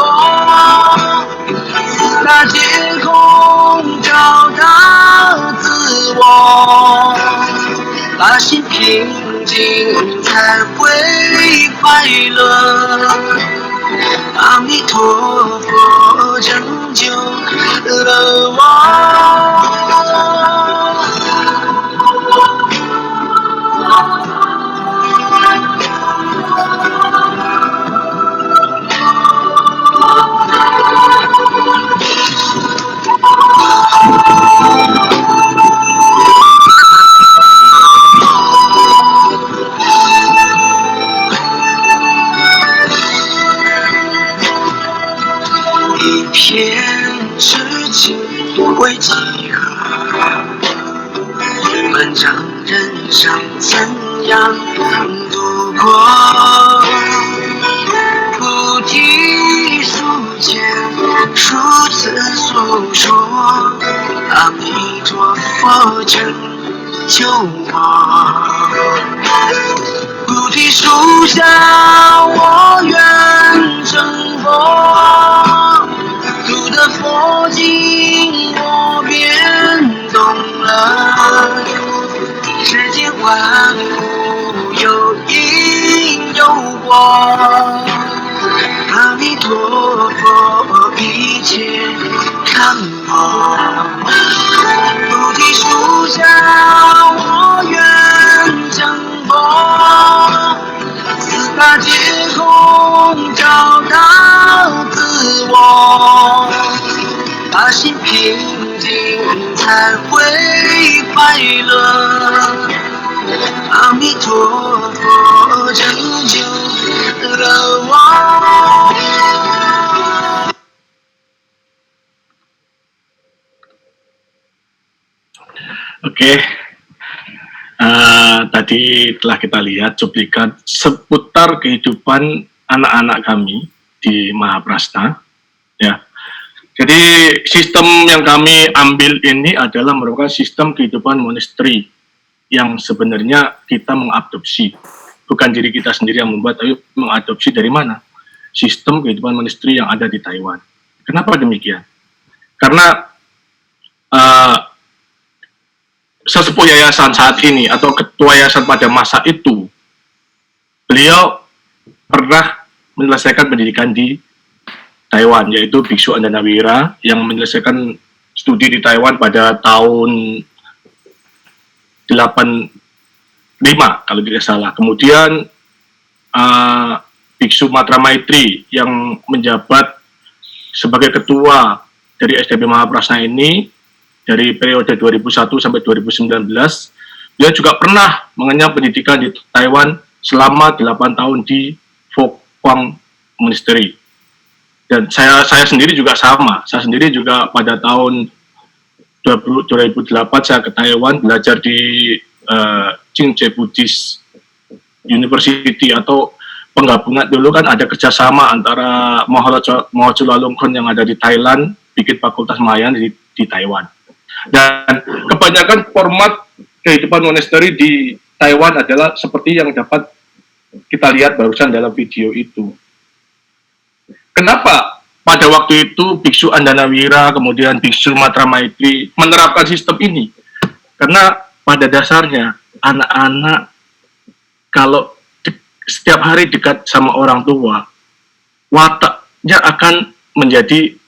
四大皆空，找到自我，把心平静才会快乐。阿弥陀佛拯救了我。一片痴情为几何，漫长人生怎样度过？菩提树前，如此诉说，阿弥陀佛拯救我。菩提树下，我愿成佛，读的佛经我便懂切看破。菩提树下，我愿挣脱，四大皆空，找到自我，把心平静才会快乐。阿弥陀佛拯救了我。Oke, tadi telah kita lihat cuplikan seputar kehidupan anak-anak kami di Mahaprasna. Ya, jadi sistem yang kami ambil ini adalah merupakan sistem kehidupan monasteri yang sebenarnya kita mengadopsi, bukan diri kita sendiri yang membuat, tapi mengadopsi dari mana? Sistem kehidupan monasteri yang ada di Taiwan. Kenapa demikian? Karena sesepuh yayasan saat ini atau ketua yayasan pada masa itu, beliau pernah menyelesaikan pendidikan di Taiwan, yaitu Biksu Andanawira yang menyelesaikan studi di Taiwan pada tahun 85 kalau tidak salah. Kemudian Biksu Matra Maitri yang menjabat sebagai ketua dari SDB Mahaprasna ini dari periode 2001 sampai 2019, dia juga pernah mengenyam pendidikan di Taiwan selama 8 tahun di Fo Guang Monastery. Dan saya sendiri juga sama. Saya sendiri juga pada tahun 2008 saya ke Taiwan belajar di Qingzhe Buddhist University, atau penggabungan dulu kan ada kerjasama antara Moho Chulalongkorn yang ada di Thailand bikin fakultas Mahayana di Taiwan. Dan kebanyakan format kehidupan monasteri di Taiwan adalah seperti yang dapat kita lihat barusan dalam video itu. Kenapa pada waktu itu Biksu Andanawira, kemudian Biksu Matra Maitri menerapkan sistem ini? Karena pada dasarnya anak-anak kalau setiap hari dekat sama orang tua, wataknya akan menjadi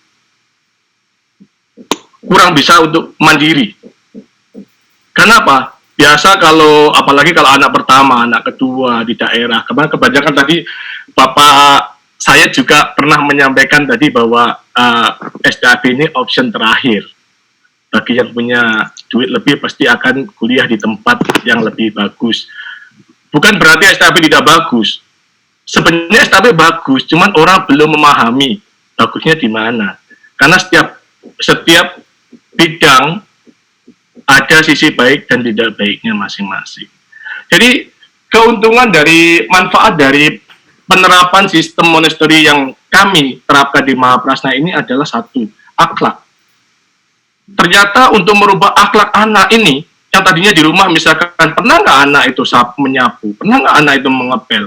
kurang bisa untuk mandiri. Kenapa? Biasa kalau, apalagi kalau anak pertama, anak kedua di daerah, kebanyakan tadi Bapak saya juga pernah menyampaikan tadi bahwa SDAB ini option terakhir. Bagi yang punya duit lebih pasti akan kuliah di tempat yang lebih bagus. Bukan berarti SDAB tidak bagus. Sebenarnya SDAB bagus, cuman orang belum memahami bagusnya di mana. Karena setiap bidang ada sisi baik dan tidak baiknya masing-masing. Jadi keuntungan dari manfaat dari penerapan sistem monasteri yang kami terapkan di Mahaprasna ini adalah satu, akhlak. Ternyata untuk merubah akhlak anak ini, yang tadinya di rumah misalkan, pernah nggak anak itu menyapu, pernah nggak anak itu mengepel,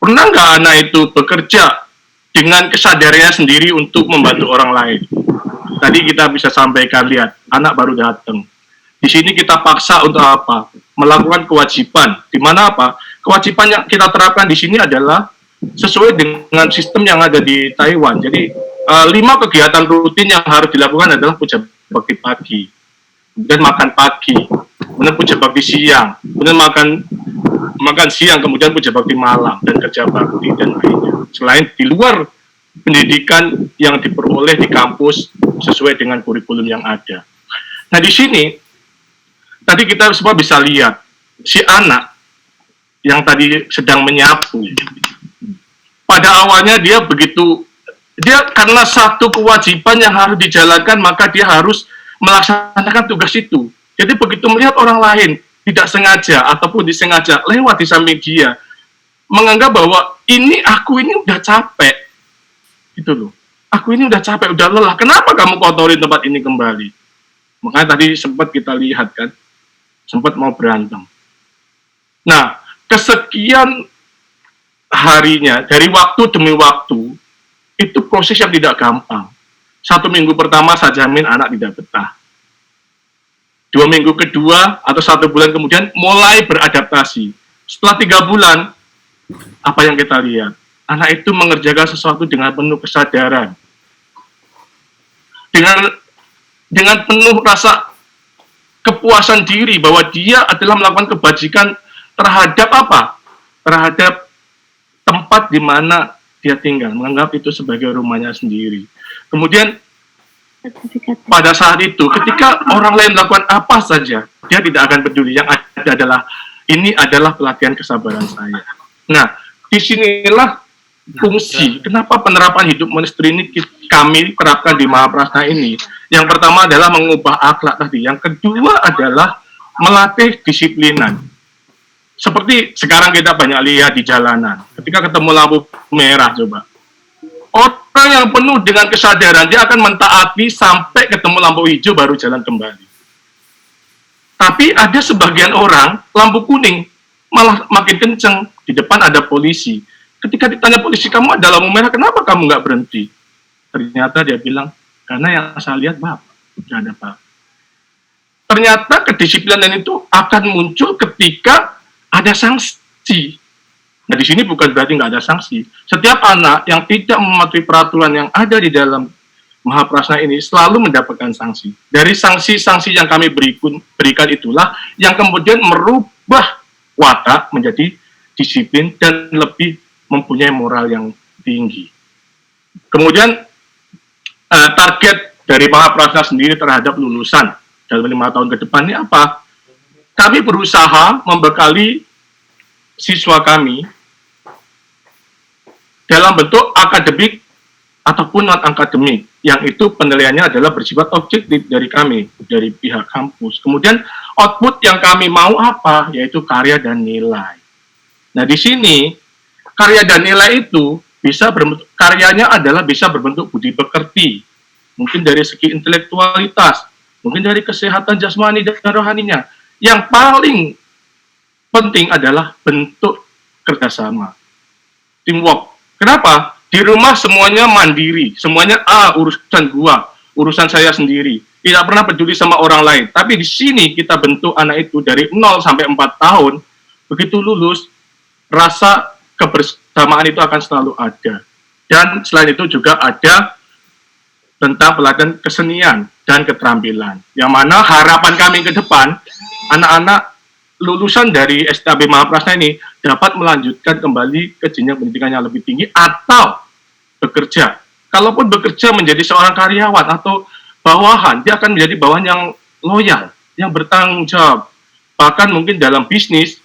pernah nggak anak itu bekerja dengan kesadarannya sendiri untuk membantu orang lain. Tadi kita bisa sampaikan, lihat, anak baru datang. Di sini kita paksa untuk apa? Melakukan kewajiban. Di mana apa? Kewajiban yang kita terapkan di sini adalah sesuai dengan sistem yang ada di Taiwan. Jadi 5 kegiatan rutin yang harus dilakukan adalah puja bakti pagi, kemudian makan pagi, kemudian puja bakti siang, kemudian makan siang, kemudian puja bakti malam, dan kerja bakti dan lainnya. Selain di luar pendidikan yang diperoleh di kampus sesuai dengan kurikulum yang ada. Nah di sini tadi kita semua bisa lihat si anak yang tadi sedang menyapu. Pada awalnya dia karena satu kewajiban yang harus dijalankan, maka dia harus melaksanakan tugas itu. Jadi begitu melihat orang lain tidak sengaja ataupun disengaja lewat di samping dia, menganggap bahwa aku ini udah capek. Gitu loh. Aku ini udah capek, udah lelah. Kenapa kamu kotorin tempat ini kembali? Makanya tadi sempat kita lihat kan, sempat mau berantem. Nah, kesekian harinya, dari waktu demi waktu, itu proses yang tidak gampang. 1 minggu pertama saya jamin anak tidak betah. 2 minggu kedua atau 1 bulan kemudian mulai beradaptasi. Setelah 3 bulan, apa yang kita lihat? Anak itu mengerjakan sesuatu dengan penuh kesadaran. dengan penuh rasa kepuasan diri bahwa dia adalah melakukan kebajikan terhadap apa? Terhadap tempat di mana dia tinggal, menganggap itu sebagai rumahnya sendiri. Kemudian pada saat itu, ketika orang lain melakukan apa saja, dia tidak akan peduli. Yang ada adalah, ini adalah pelatihan kesabaran saya. Nah, disinilah fungsi, kenapa penerapan hidup monasteri ini kami terapkan di Mahaprasna ini. Yang pertama adalah mengubah akhlak tadi. Yang kedua adalah melatih disiplinan. Seperti sekarang kita banyak lihat di jalanan. Ketika ketemu lampu merah, coba. Orang yang penuh dengan kesadaran, dia akan mentaati sampai ketemu lampu hijau baru jalan kembali. Tapi ada sebagian orang, lampu kuning, malah makin kenceng. Di depan ada polisi. Ketika ditanya polisi, kamu ada lampu merah, kenapa kamu nggak berhenti? Ternyata dia bilang, karena yang saya lihat Bapak, tidak ada Bapak. Ternyata kedisiplinan itu akan muncul ketika ada sanksi. Nah, di sini bukan berarti nggak ada sanksi. Setiap anak yang tidak mematuhi peraturan yang ada di dalam Mahaprasna ini selalu mendapatkan sanksi. Dari sanksi-sanksi yang kami berikan itulah yang kemudian merubah watak menjadi disiplin dan lebih mempunyai moral yang tinggi. Kemudian target dari Mahaprasna sendiri terhadap lulusan dalam 5 tahun ke depan ini apa? Kami berusaha membekali siswa kami dalam bentuk akademik ataupun non-akademik, yang itu penilaiannya adalah bersifat objektif dari kami, dari pihak kampus. Kemudian output yang kami mau apa? Yaitu karya dan nilai. Nah, di sini karya dan nilai itu bisa berbentuk, karyanya adalah bisa berbentuk budi pekerti, mungkin dari segi intelektualitas, mungkin dari kesehatan jasmani dan rohaninya. Yang paling penting adalah bentuk kerjasama, teamwork. Kenapa? Di rumah semuanya mandiri, semuanya urusan gua, urusan saya sendiri, tidak pernah peduli sama orang lain. Tapi di sini kita bentuk anak itu dari 0 sampai 4 tahun, begitu lulus, rasa kebersamaan itu akan selalu ada. Dan selain itu juga ada tentang pelatihan kesenian dan keterampilan. Yang mana harapan kami ke depan, anak-anak lulusan dari STAB Mahaprasna ini dapat melanjutkan kembali ke jenjang pendidikan yang lebih tinggi atau bekerja. Kalaupun bekerja menjadi seorang karyawan atau bawahan, dia akan menjadi bawahan yang loyal, yang bertanggung jawab. Bahkan mungkin dalam bisnis,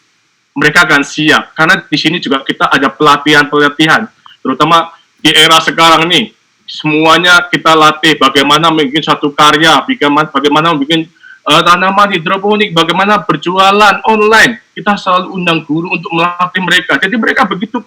mereka akan siap. Karena di sini juga kita ada pelatihan-pelatihan, terutama di era sekarang nih, semuanya kita latih bagaimana membuat satu karya, bagaimana membuat tanaman hidroponik, bagaimana berjualan online. Kita selalu undang guru untuk melatih mereka. Jadi mereka begitu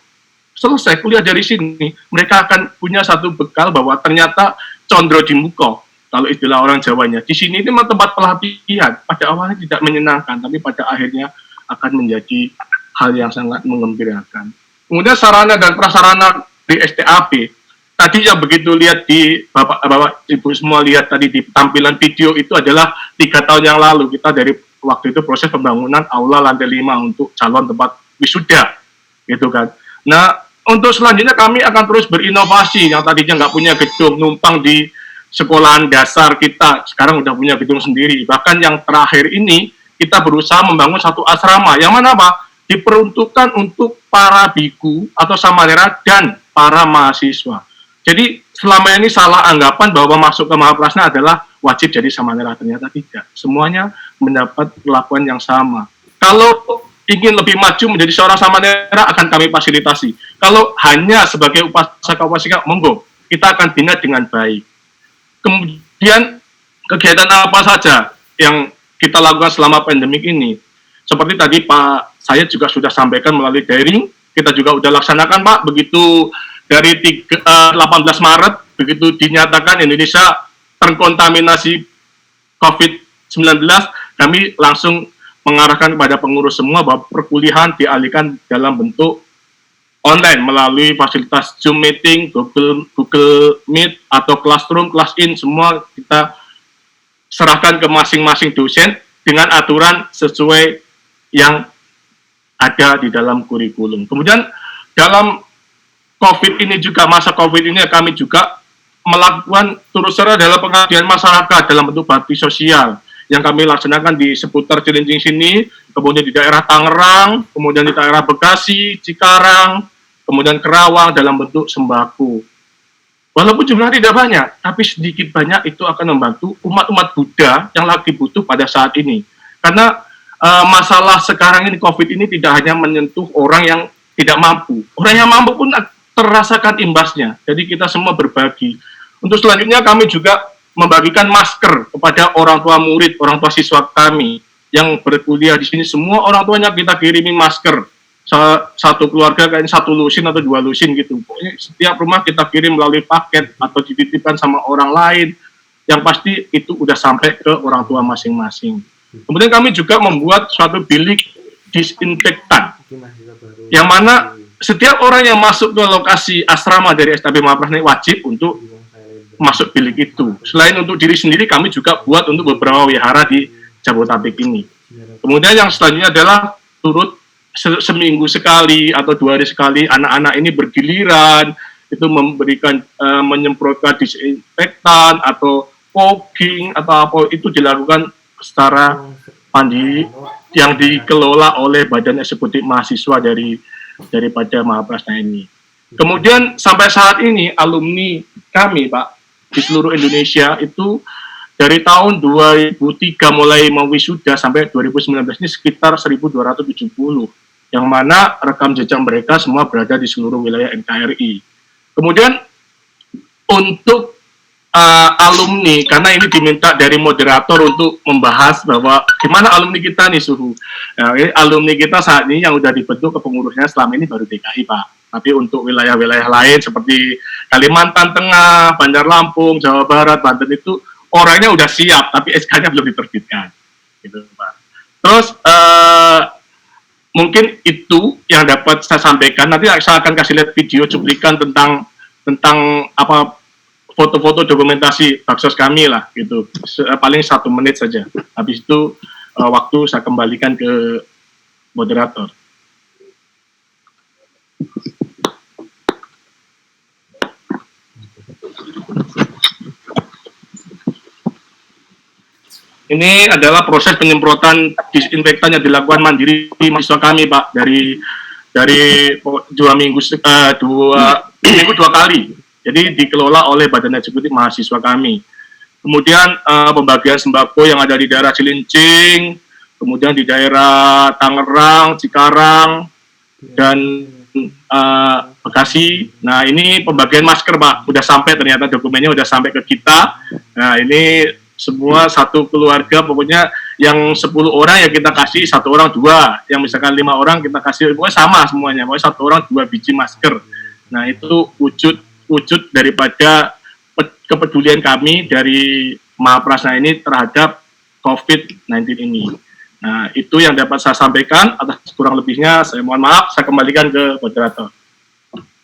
selesai kuliah dari sini, mereka akan punya satu bekal bahwa ternyata condro di muko, kalau istilah orang Jawanya. Di sini ini memang tempat pelatihan. Pada awalnya tidak menyenangkan, tapi pada akhirnya akan menjadi hal yang sangat mengembirakan. Kemudian sarana dan prasarana di STAB, tadi yang begitu lihat di Bapak Ibu semua lihat tadi di tampilan video itu adalah 3 tahun yang lalu. Kita dari waktu itu proses pembangunan aula lantai 5 untuk calon tempat wisuda, gitu kan. Nah, untuk selanjutnya kami akan terus berinovasi. Yang tadinya nggak punya gedung, numpang di sekolahan dasar kita, sekarang udah punya gedung sendiri. Bahkan yang terakhir ini, kita berusaha membangun satu asrama. Yang mana apa? Diperuntukkan untuk para biku atau samanera dan para mahasiswa. Jadi selama ini salah anggapan bahwa masuk ke Mahaprasna adalah wajib jadi samanera, ternyata tidak. Semuanya mendapat perlakuan yang sama. Kalau ingin lebih maju menjadi seorang samanera akan kami fasilitasi. Kalau hanya sebagai upasaka-upasika, monggo, kita akan bina dengan baik. Kemudian kegiatan apa saja yang kita lakukan selama pandemik ini? Seperti tadi Pak, saya juga sudah sampaikan melalui daring, kita juga sudah laksanakan Pak, begitu dari 18 Maret, begitu dinyatakan Indonesia terkontaminasi COVID-19, kami langsung mengarahkan kepada pengurus semua bahwa perkuliahan dialihkan dalam bentuk online melalui fasilitas Zoom meeting, Google Meet, atau Classroom, Classin, semua kita serahkan ke masing-masing dosen dengan aturan sesuai yang ada di dalam kurikulum. Kemudian dalam COVID ini juga, masa COVID ini kami juga melakukan turut serta dalam pengabdian masyarakat dalam bentuk bakti sosial yang kami laksanakan di seputar Cilincing sini, kemudian di daerah Tangerang, kemudian di daerah Bekasi, Cikarang, kemudian Kerawang dalam bentuk sembako. Walaupun jumlahnya tidak banyak, tapi sedikit banyak itu akan membantu umat-umat Buddha yang lagi butuh pada saat ini. Karena masalah sekarang ini, COVID ini tidak hanya menyentuh orang yang tidak mampu. Orang yang mampu pun terasakan imbasnya. Jadi kita semua berbagi. Untuk selanjutnya kami juga membagikan masker kepada orang tua murid, orang tua siswa kami yang berkuliah di sini. Semua orang tuanya kita kirimi masker. Satu keluarga kayaknya 1 lusin atau 2 lusin gitu. Pokoknya setiap rumah kita kirim melalui paket atau dititipkan sama orang lain. Yang pasti itu udah sampai ke orang tua masing-masing. Kemudian kami juga membuat suatu bilik disinfektan. Yang mana setiap orang yang masuk ke lokasi asrama dari STB Mahaprasna wajib untuk masuk bilik itu. Selain untuk diri sendiri, kami juga buat untuk beberapa wihara di Jabodetabek ini. Kemudian yang selanjutnya adalah turut seminggu sekali atau 2 hari sekali anak-anak ini bergiliran itu memberikan menyemprotkan disinfektan atau fogging atau apa itu dilakukan secara mandiri yang dikelola oleh Badan Eksekutif Mahasiswa daripada Mahaprasna ini. Kemudian sampai saat ini alumni kami, Pak, di seluruh Indonesia itu dari tahun 2003 mulai mewisuda sampai 2019 ini sekitar 1.270, yang mana rekam jejak mereka semua berada di seluruh wilayah NKRI. Kemudian untuk alumni, karena ini diminta dari moderator untuk membahas bahwa gimana alumni kita nih Suhu. Nah, ini alumni kita saat ini yang sudah dibentuk kepengurusnya selama ini baru DKI, Pak. Tapi untuk wilayah-wilayah lain seperti Kalimantan Tengah, Bandar Lampung, Jawa Barat, Banten itu orangnya udah siap, tapi SK-nya belum diterbitkan. Gitu, Pak. Terus mungkin itu yang dapat saya sampaikan. Nanti saya akan kasih lihat video cuplikan tentang apa foto-foto dokumentasi baksos kami lah gitu. Paling 1 menit saja. Habis itu waktu saya kembalikan ke moderator. Ini adalah proses penyemprotan disinfektan yang dilakukan mandiri mahasiswa kami, Pak, dari 2 minggu 2 kali. Jadi dikelola oleh Badan Eksekutif Mahasiswa kami. Kemudian pembagian sembako yang ada di daerah Cilincing, kemudian di daerah Tangerang, Cikarang, dan Bekasi. Nah, ini pembagian masker, Pak. Udah sampai, ternyata dokumennya udah sampai ke kita. Nah, ini semua satu keluarga, pokoknya yang 10 orang ya kita kasih 1 orang 2, yang misalkan 5 orang kita kasih, pokoknya sama semuanya, pokoknya 1 orang 2 biji masker. Nah, itu wujud daripada kepedulian kami dari Mahaprasna ini terhadap COVID-19 ini. Nah, itu yang dapat saya sampaikan. Atas kurang lebihnya saya mohon maaf, saya kembalikan ke moderator.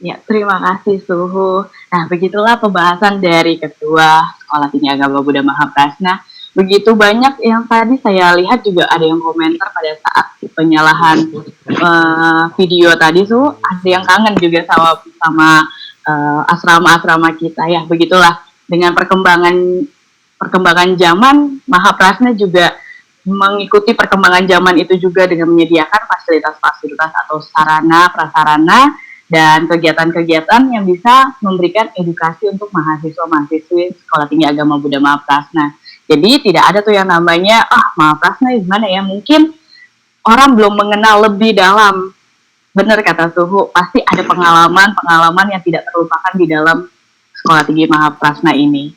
Ya, terima kasih Suhu. Nah, begitulah pembahasan dari Ketua Sekolah Tinggi Agama Buddha Mahaprasna. Begitu banyak yang tadi saya lihat juga ada yang komentar pada saat penyalahan video tadi, Suhu. Ada yang kangen juga sama asrama-asrama kita ya. Begitulah dengan perkembangan zaman, Mahaprasna juga mengikuti perkembangan zaman itu juga dengan menyediakan fasilitas-fasilitas atau sarana, prasarana, dan kegiatan-kegiatan yang bisa memberikan edukasi untuk mahasiswa-mahasiswi Sekolah Tinggi Agama Buddha Mahaprasna. Jadi tidak ada tuh yang namanya, Mahaprasna gimana ya, mungkin orang belum mengenal lebih dalam. Benar kata Suhu, pasti ada pengalaman yang tidak terlupakan di dalam Sekolah Tinggi Mahaprasna ini.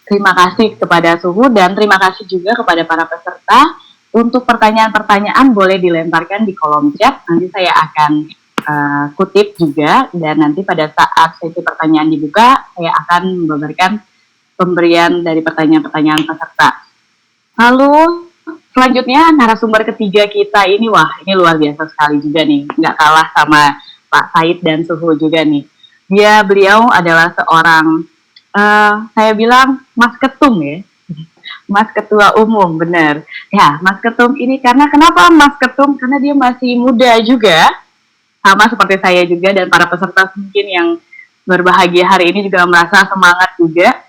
Terima kasih kepada Suhu dan terima kasih juga kepada para peserta. Untuk pertanyaan-pertanyaan boleh dilemparkan di kolom chat, nanti saya akan kutip juga, dan nanti pada saat sesi pertanyaan dibuka saya akan memberikan pemberian dari pertanyaan-pertanyaan peserta. Lalu selanjutnya narasumber ketiga kita ini, wah ini luar biasa sekali juga nih, nggak kalah sama Pak Said dan Suhu juga nih. Beliau adalah seorang saya bilang Mas Ketum ya, Mas Ketua Umum, benar ya, Mas Ketum ini. Karena kenapa Mas Ketum? Karena dia masih muda juga, sama seperti saya juga dan para peserta mungkin yang berbahagia hari ini juga merasa semangat juga.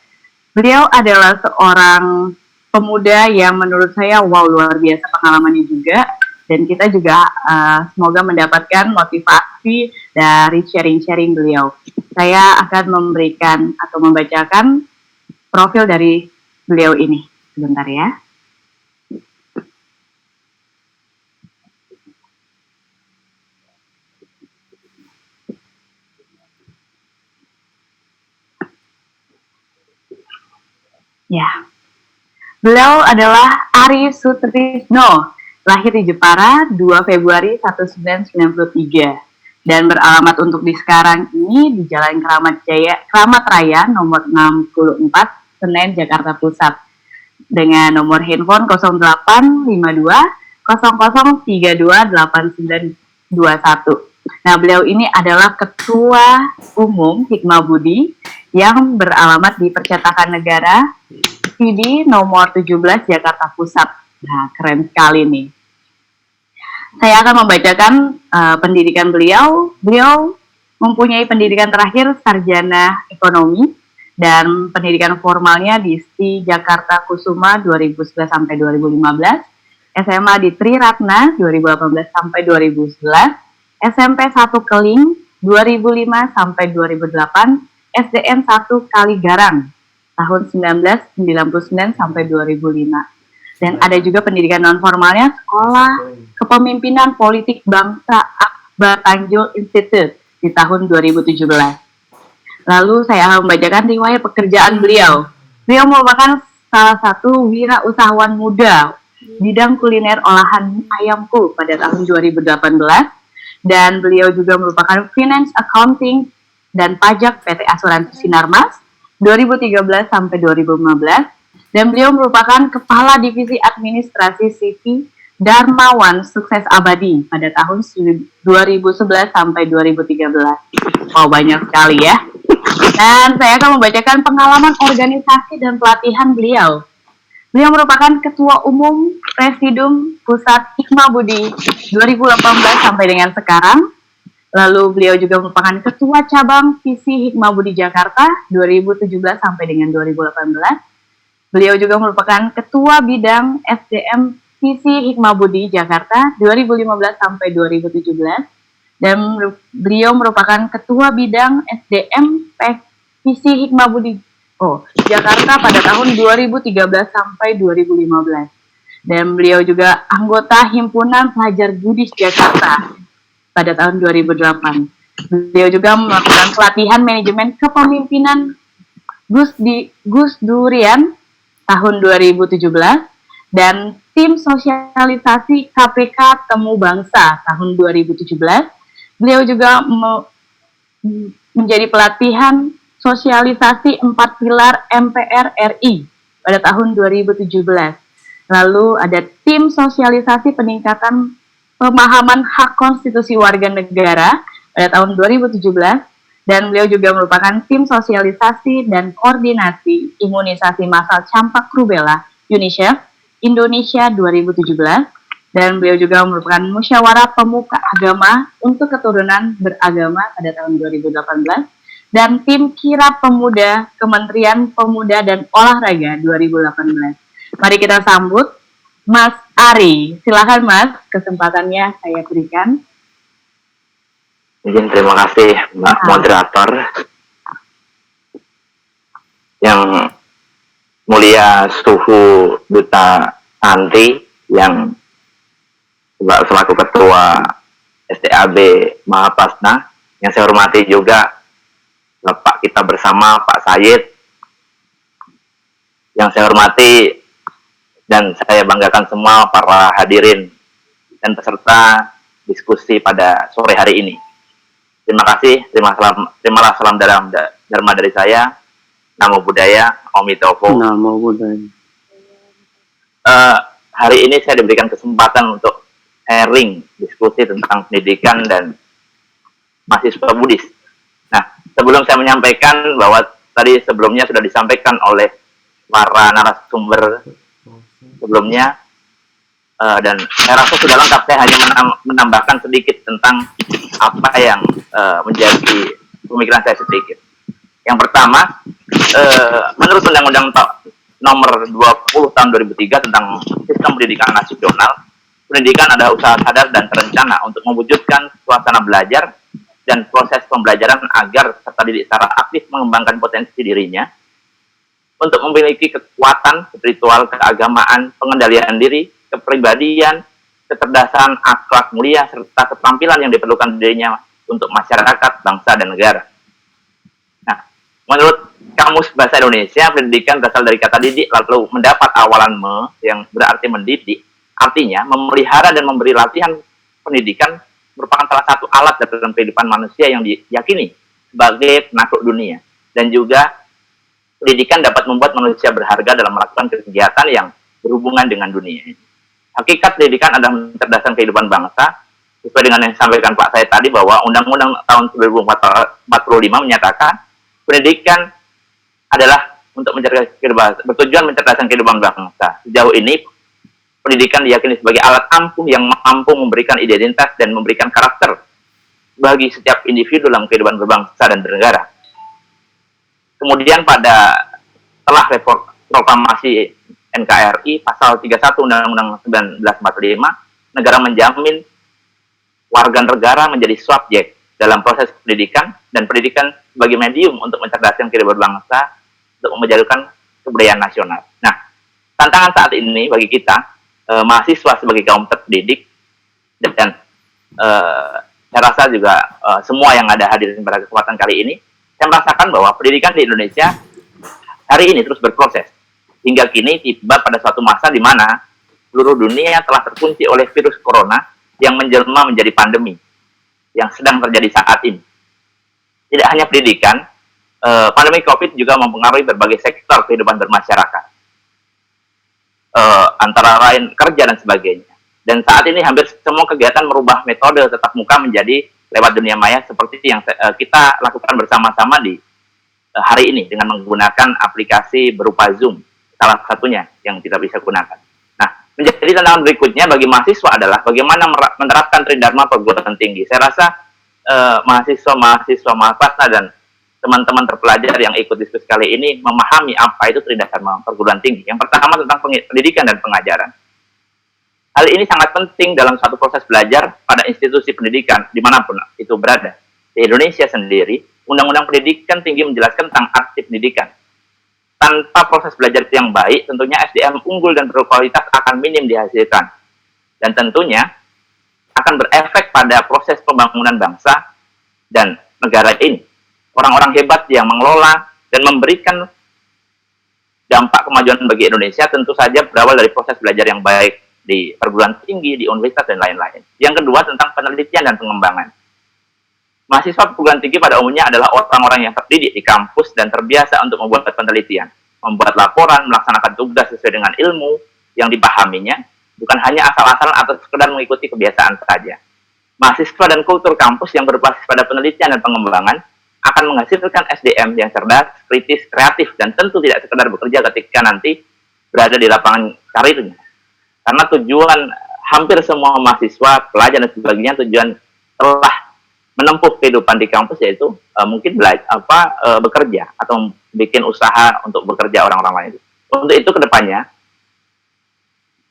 Beliau adalah seorang pemuda yang menurut saya wow, luar biasa pengalamannya juga, dan kita juga semoga mendapatkan motivasi dari sharing-sharing beliau. Saya akan memberikan atau membacakan profil dari beliau ini. Sebentar ya. Ya, beliau adalah Ari Sutrisno, lahir di Jepara 2 Februari 1993 dan beralamat untuk di sekarang ini di Jalan Kramat Raya nomor 64 Senen, Jakarta Pusat dengan nomor handphone 0852 0032 8921. Nah, beliau ini adalah Ketua Umum Hikmah Budi yang beralamat di Percetakan Negara CD nomor 17 Jakarta Pusat. Nah, keren sekali nih. Saya akan membacakan pendidikan beliau. Beliau mempunyai pendidikan terakhir sarjana ekonomi dan pendidikan formalnya di STI Jakarta Kusuma 2011 sampai 2015, SMA di Triratna 2018 sampai 2011, SMP 1 Keling 2005 sampai 2008, SDN 1 Kaligarang tahun 1999 sampai 2005. Dan ada juga pendidikan non formalnya Sekolah Kepemimpinan Politik Bangsa Akbar Tanjung Institute di tahun 2017. Lalu saya akan membacakan riwayat pekerjaan beliau. Beliau merupakan salah satu wirausahawan muda bidang kuliner olahan ayamku pada tahun 2018, dan beliau juga merupakan finance accounting dan pajak PT Asuransi Sinarmas 2013 sampai 2015, dan beliau merupakan Kepala Divisi Administrasi CV Darmawan Sukses Abadi pada tahun 2011 sampai 2013. Wow, banyak sekali ya. Dan saya akan membacakan pengalaman organisasi dan pelatihan beliau. Beliau merupakan Ketua Umum Presidium Pusat Hikmah Budi 2018 sampai dengan sekarang. Lalu beliau juga merupakan Ketua Cabang Visi Hikmah Budi Jakarta 2017 sampai dengan 2018. Beliau juga merupakan Ketua Bidang SDM Visi Hikmah Budi Jakarta 2015 sampai 2017. Dan beliau merupakan Ketua Bidang SDM Visi Hikmah Budi Jakarta pada tahun 2013 sampai 2015. Dan beliau juga anggota Himpunan Pelajar Buddhis Jakarta pada tahun 2008. Beliau juga melakukan pelatihan manajemen kepemimpinan Gus Durian tahun 2017 dan tim sosialisasi KPK Temu Bangsa tahun 2017. Beliau juga menjadi pelatihan sosialisasi 4 pilar MPR RI pada tahun 2017. Lalu ada tim sosialisasi peningkatan pemahaman hak konstitusi warga negara pada tahun 2017, dan beliau juga merupakan tim sosialisasi dan koordinasi imunisasi massal campak rubella UNICEF Indonesia 2017, dan beliau juga merupakan musyawarah pemuka agama untuk keturunan beragama pada tahun 2018, dan tim kirap pemuda Kementerian Pemuda dan Olahraga 2018. Mari kita sambut Mas Ari. Silakan Mas, kesempatannya saya berikan. Izin, terima kasih Mbak Moderator. Yang mulia Suhu Duta Santri yang selaku Ketua STAB Mahapasna, yang saya hormati juga Bapak kita bersama Pak Sayid, yang saya hormati dan saya banggakan semua para hadirin dan peserta diskusi pada sore hari ini. Terima kasih, terimalah salam dharma dari saya. Namo Buddhaya, Omitopo. Namo Buddhaya. Hari ini saya diberikan kesempatan untuk sharing diskusi tentang pendidikan dan mahasiswa Buddhis. Nah, sebelum saya menyampaikan bahwa tadi sebelumnya sudah disampaikan oleh para narasumber sebelumnya, dan saya rasa sudah lengkap. Saya hanya menambahkan sedikit tentang apa yang menjadi pemikiran saya sedikit. Yang pertama, menurut Undang-Undang Nomor 20 Tahun 2003 tentang Sistem Pendidikan Nasional, pendidikan adalah usaha sadar dan terencana untuk mewujudkan suasana belajar dan proses pembelajaran agar peserta didik secara aktif mengembangkan potensi dirinya untuk memiliki kekuatan spiritual, keagamaan, pengendalian diri, kepribadian, kecerdasan, akhlak mulia, serta keterampilan yang diperlukan dirinya untuk masyarakat, bangsa, dan negara. Nah, menurut Kamus Bahasa Indonesia, pendidikan berasal dari kata didik lalu mendapat awalan yang berarti mendidik. Artinya, memelihara dan memberi latihan pendidikan merupakan salah satu alat dalam kehidupan manusia yang diyakini sebagai penakluk dunia. Dan juga, pendidikan dapat membuat manusia berharga dalam melakukan kegiatan yang berhubungan dengan dunia. Hakikat pendidikan adalah mencerdaskan kehidupan bangsa, sesuai dengan yang disampaikan Pak saya tadi bahwa Undang-Undang tahun 1945 menyatakan pendidikan adalah untuk bertujuan mencerdaskan kehidupan bangsa. Sejauh ini, pendidikan diyakini sebagai alat ampuh yang mampu memberikan identitas dan memberikan karakter bagi setiap individu dalam kehidupan berbangsa dan bernegara. Kemudian setelah proklamasi NKRI pasal 31 Undang-Undang 1945, negara menjamin warga negara menjadi subjek dalam proses pendidikan dan pendidikan sebagai medium untuk mencerdaskan kehidupan bangsa untuk memajukan kebudayaan nasional. Nah, tantangan saat ini bagi kita mahasiswa sebagai kaum terdidik dan saya rasa juga semua yang ada hadir pada kesempatan kali ini, saya merasakan bahwa pendidikan di Indonesia hari ini terus berproses hingga kini tiba pada suatu masa di mana seluruh dunia telah terkunci oleh virus corona yang menjelma menjadi pandemi yang sedang terjadi saat ini. Tidak hanya pendidikan, pandemi COVID juga mempengaruhi berbagai sektor kehidupan bermasyarakat. Antara lain kerja dan sebagainya. Dan saat ini hampir semua kegiatan merubah metode tatap muka menjadi lewat dunia maya seperti yang kita lakukan bersama-sama di hari ini dengan menggunakan aplikasi berupa Zoom, salah satunya yang kita bisa gunakan. Nah, menjadi tantangan berikutnya bagi mahasiswa adalah bagaimana menerapkan Tridharma perguruan tinggi. Saya rasa mahasiswa mahasiswa dan teman-teman terpelajar yang ikut diskusi kali ini memahami apa itu Tridharma perguruan tinggi. Yang pertama tentang pendidikan dan pengajaran. Hal ini sangat penting dalam suatu proses belajar pada institusi pendidikan dimanapun itu berada. Di Indonesia sendiri, Undang-Undang Pendidikan Tinggi menjelaskan tentang arti pendidikan. Tanpa proses belajar yang baik, tentunya SDM unggul dan berkualitas akan minim dihasilkan. Dan tentunya akan berefek pada proses pembangunan bangsa dan negara ini. Orang-orang hebat yang mengelola dan memberikan dampak kemajuan bagi Indonesia tentu saja berawal dari proses belajar yang baik di perguruan tinggi, di universitas, dan lain-lain. Yang kedua tentang penelitian dan pengembangan. Mahasiswa perguruan tinggi pada umumnya adalah orang-orang yang terdidik di kampus dan terbiasa untuk membuat penelitian, membuat laporan, melaksanakan tugas sesuai dengan ilmu yang dipahaminya, bukan hanya asal-asalan atau sekedar mengikuti kebiasaan saja. Mahasiswa dan kultur kampus yang berbasis pada penelitian dan pengembangan akan menghasilkan SDM yang cerdas, kritis, kreatif, dan tentu tidak sekedar bekerja ketika nanti berada di lapangan karirnya. Karena tujuan hampir semua mahasiswa, pelajar, dan sebagainya tujuan telah menempuh kehidupan di kampus yaitu mungkin bekerja atau bikin usaha untuk bekerja orang-orang lain. Untuk itu kedepannya,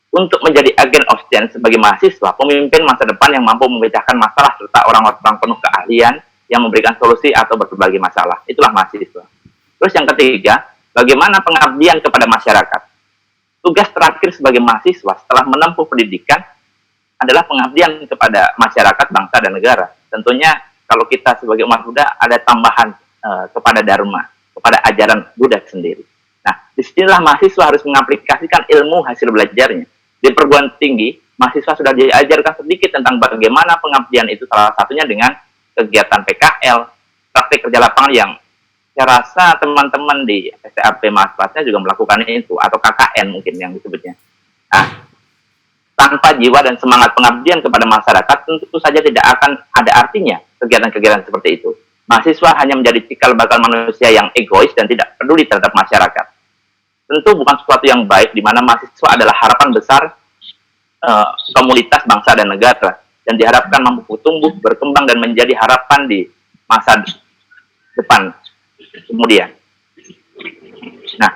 untuk menjadi agent of change sebagai mahasiswa, pemimpin masa depan yang mampu memecahkan masalah serta orang-orang penuh keahlian yang memberikan solusi atau berbagai masalah. Itulah mahasiswa. Terus yang ketiga, bagaimana pengabdian kepada masyarakat. Tugas terakhir sebagai mahasiswa setelah menempuh pendidikan adalah pengabdian kepada masyarakat, bangsa, dan negara. Tentunya kalau kita sebagai umat Buddha ada tambahan kepada Dharma, kepada ajaran Buddha sendiri. Nah, disinilah mahasiswa harus mengaplikasikan ilmu hasil belajarnya. Di perguruan tinggi, mahasiswa sudah diajarkan sedikit tentang bagaimana pengabdian itu, salah satunya dengan kegiatan PKL, praktik kerja lapangan yang saya rasa teman-teman di STAP Mahasiswa juga melakukan itu, atau KKN mungkin yang disebutnya. Nah, tanpa jiwa dan semangat pengabdian kepada masyarakat, tentu saja tidak akan ada artinya kegiatan-kegiatan seperti itu. Mahasiswa hanya menjadi cikal bakal manusia yang egois dan tidak peduli terhadap masyarakat. Tentu bukan sesuatu yang baik, di mana mahasiswa adalah harapan besar komunitas, bangsa, dan negara, dan diharapkan mampu tumbuh, berkembang, dan menjadi harapan di masa depan kemudian. Nah,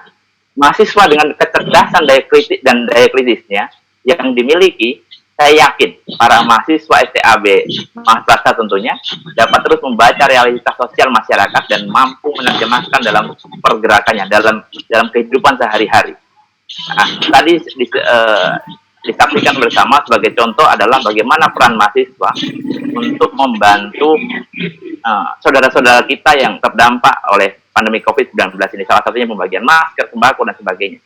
mahasiswa dengan kecerdasan daya kritik dan daya kritisnya yang dimiliki, saya yakin para mahasiswa STAB Mahasiswa tentunya dapat terus membaca realitas sosial masyarakat dan mampu menerjemahkan dalam pergerakannya, dalam kehidupan sehari-hari. Nah, tadi disaksikan bersama sebagai contoh adalah bagaimana peran mahasiswa untuk membantu saudara-saudara kita yang terdampak oleh pandemi COVID-19 ini. Salah satunya pembagian masker, sembako, dan sebagainya.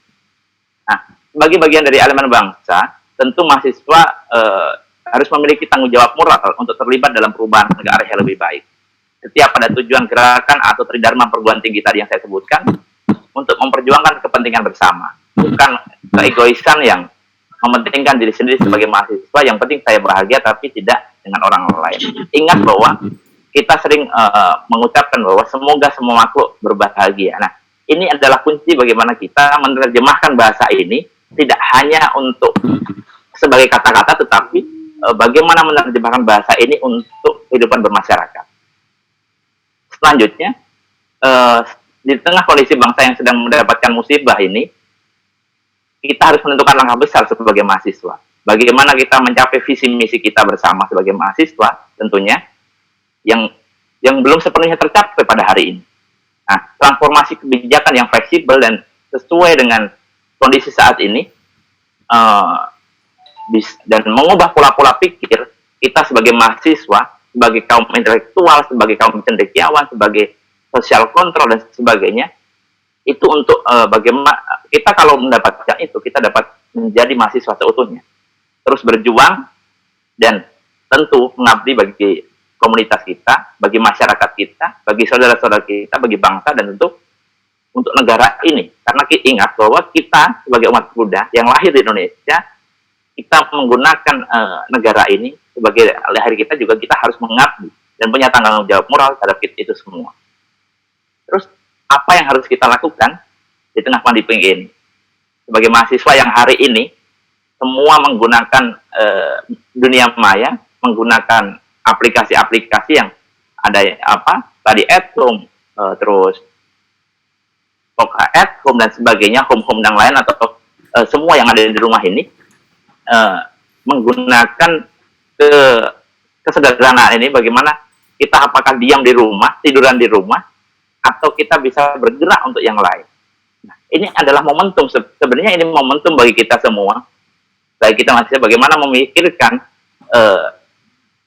Nah, sebagai bagian dari elemen bangsa, tentu mahasiswa harus memiliki tanggung jawab moral untuk terlibat dalam perubahan negara yang lebih baik. Setiap pada tujuan gerakan atau tridharma perguruan tinggi tadi yang saya sebutkan, untuk memperjuangkan kepentingan bersama. Bukan keegoisan yang mementingkan diri sendiri sebagai mahasiswa, yang penting saya bahagia tapi tidak dengan orang lain. Ingat bahwa kita sering mengucapkan bahwa semoga semua makhluk berbahagia. Nah, ini adalah kunci bagaimana kita menerjemahkan bahasa ini, tidak hanya untuk sebagai kata-kata, tetapi bagaimana menerjemahkan bahasa ini untuk kehidupan bermasyarakat. Selanjutnya, di tengah kondisi bangsa yang sedang mendapatkan musibah ini, kita harus menentukan langkah besar sebagai mahasiswa. Bagaimana kita mencapai visi misi kita bersama sebagai mahasiswa, tentunya yang belum sepenuhnya tercapai pada hari ini. Nah, transformasi kebijakan yang fleksibel dan sesuai dengan kondisi saat ini, dan mengubah pola-pola pikir kita sebagai mahasiswa, sebagai kaum intelektual, sebagai kaum cendekiawan, sebagai social control dan sebagainya, itu untuk bagaimana kita kalau mendapatkan itu, kita dapat menjadi mahasiswa seutuhnya, terus berjuang dan tentu mengabdi bagi komunitas kita, bagi masyarakat kita, bagi saudara-saudara kita, bagi bangsa, dan tentu untuk negara ini. Karena kita ingat bahwa kita sebagai umat Buddha yang lahir di Indonesia, kita menggunakan negara ini sebagai lahir kita, juga kita harus mengabdi dan punya tanggung jawab moral terhadap itu semua. Terus apa yang harus kita lakukan di tengah pandemi ini? Sebagai mahasiswa yang hari ini semua menggunakan dunia maya, menggunakan aplikasi-aplikasi yang ada tadi at home, terus at home dan sebagainya, home dan lain, atau semua yang ada di rumah ini menggunakan kesederhanaan ini, bagaimana kita apakah diam di rumah, tiduran di rumah, atau kita bisa bergerak untuk yang lain. Nah, ini adalah momentum, sebenarnya ini momentum bagi kita semua, bagi kita mahasiswa, bagaimana memikirkan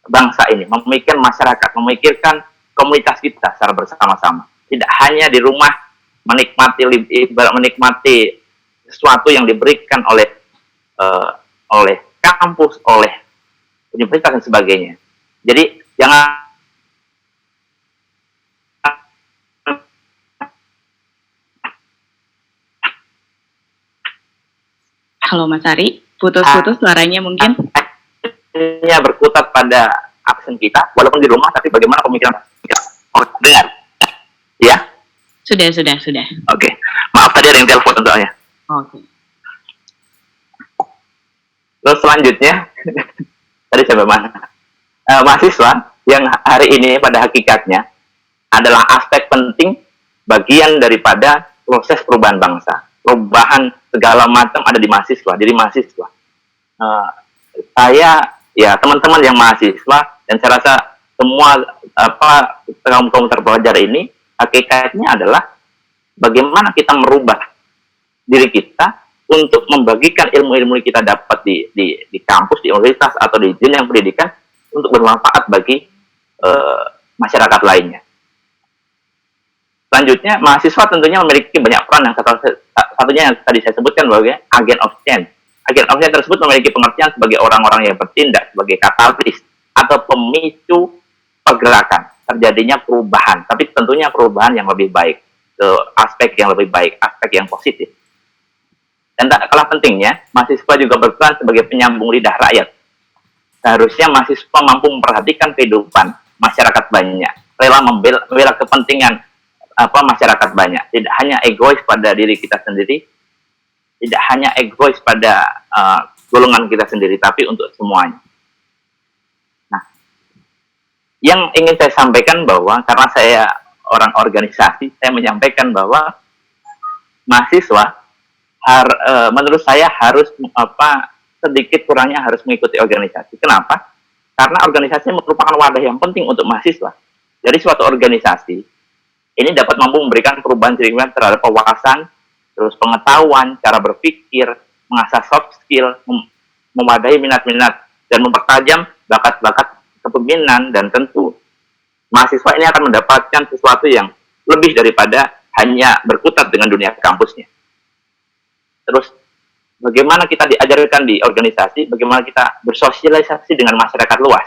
bangsa ini, memikirkan masyarakat, memikirkan komunitas kita secara bersama-sama. Tidak hanya di rumah menikmati sesuatu yang diberikan oleh kampus, oleh universitas dan sebagainya. Jadi jangan Halo Mas Ari, putus-putus suaranya mungkin. Berkutat pada aksen kita, walaupun di rumah, tapi bagaimana pemikiran kita. Oh, dengar? Ya? Sudah. Oke. Maaf, tadi ada yang telepon soalnya. Oke. Terus selanjutnya, tadi sampai mana? Mahasiswa yang hari ini pada hakikatnya adalah aspek penting, bagian daripada proses perubahan bangsa. Perubahan segala macam ada di mahasiswa, jadi mahasiswa. Saya, ya teman-teman yang mahasiswa, dan saya rasa semua kaum terpelajar ini, hakikatnya adalah bagaimana kita merubah diri kita untuk membagikan ilmu-ilmu yang kita dapat di kampus, di universitas, atau di jenjang pendidikan untuk bermanfaat bagi masyarakat lainnya. Selanjutnya, mahasiswa tentunya memiliki banyak peran, yang satunya yang tadi saya sebutkan sebagai agent of change. Agen of change tersebut memiliki pengertian sebagai orang-orang yang bertindak sebagai katalis atau pemicu pergerakan terjadinya perubahan, tapi tentunya perubahan yang lebih baik, ke aspek yang lebih baik, aspek yang positif. Dan tak kalah pentingnya, mahasiswa juga berperan sebagai penyambung lidah rakyat. Seharusnya mahasiswa mampu memperhatikan kehidupan masyarakat banyak, rela membela kepentingan masyarakat banyak, tidak hanya egois pada diri kita sendiri, tidak hanya egois pada golongan kita sendiri, tapi untuk semuanya. Nah, yang ingin saya sampaikan bahwa karena saya seorang organisasi, saya menyampaikan bahwa mahasiswa menurut saya harus sedikit kurangnya harus mengikuti organisasi. Kenapa? Karena organisasi merupakan wadah yang penting untuk mahasiswa. Dari suatu organisasi ini dapat mampu memberikan perubahan signifikan terhadap wawasan, terus pengetahuan, cara berpikir, mengasah soft skill, memadai minat-minat, dan mempertajam bakat-bakat kepemimpinan, dan tentu mahasiswa ini akan mendapatkan sesuatu yang lebih daripada hanya berkutat dengan dunia kampusnya. Terus bagaimana kita diajarkan di organisasi, bagaimana kita bersosialisasi dengan masyarakat luas.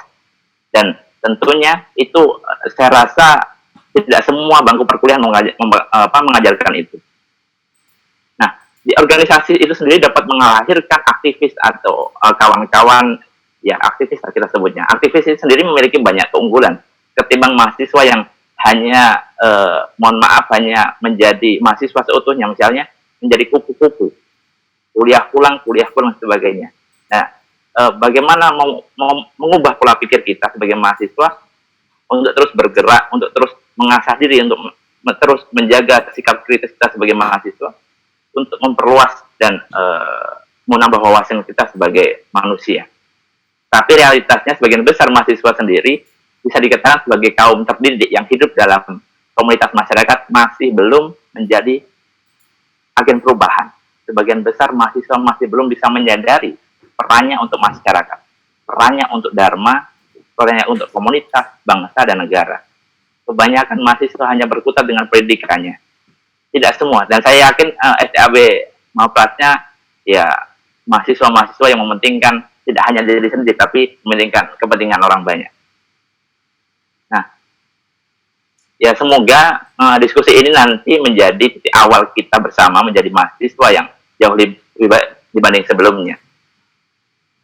Dan tentunya itu saya rasa tidak semua bangku perkuliahan mengajarkan itu. Nah, di organisasi itu sendiri dapat melahirkan aktivis atau kawan-kawan, ya aktivis kita sebutnya. Aktivis itu sendiri memiliki banyak keunggulan ketimbang mahasiswa yang hanya, hanya menjadi mahasiswa seutuhnya, misalnya menjadi kupu-kupu. Kuliah pulang, dan sebagainya. Nah, bagaimana mengubah pola pikir kita sebagai mahasiswa untuk terus bergerak, untuk terus mengasah diri, untuk terus menjaga sikap kritis kita sebagai mahasiswa, untuk memperluas dan menambah wawasan kita sebagai manusia. Tapi realitasnya sebagian besar mahasiswa sendiri bisa dikatakan sebagai kaum terdidik yang hidup dalam komunitas masyarakat masih belum menjadi agen perubahan. Sebagian besar mahasiswa masih belum bisa menyadari perannya untuk masyarakat, perannya untuk dharma, perannya untuk komunitas, bangsa, dan negara. Kebanyakan mahasiswa hanya berkutat dengan pendidikannya. Tidak semua, dan saya yakin STAB Mapratnya ya mahasiswa-mahasiswa yang mementingkan tidak hanya diri sendiri, tapi mementingkan kepentingan orang banyak. Nah, ya semoga diskusi ini nanti menjadi titik awal kita bersama menjadi mahasiswa yang jauh lebih baik dibanding sebelumnya.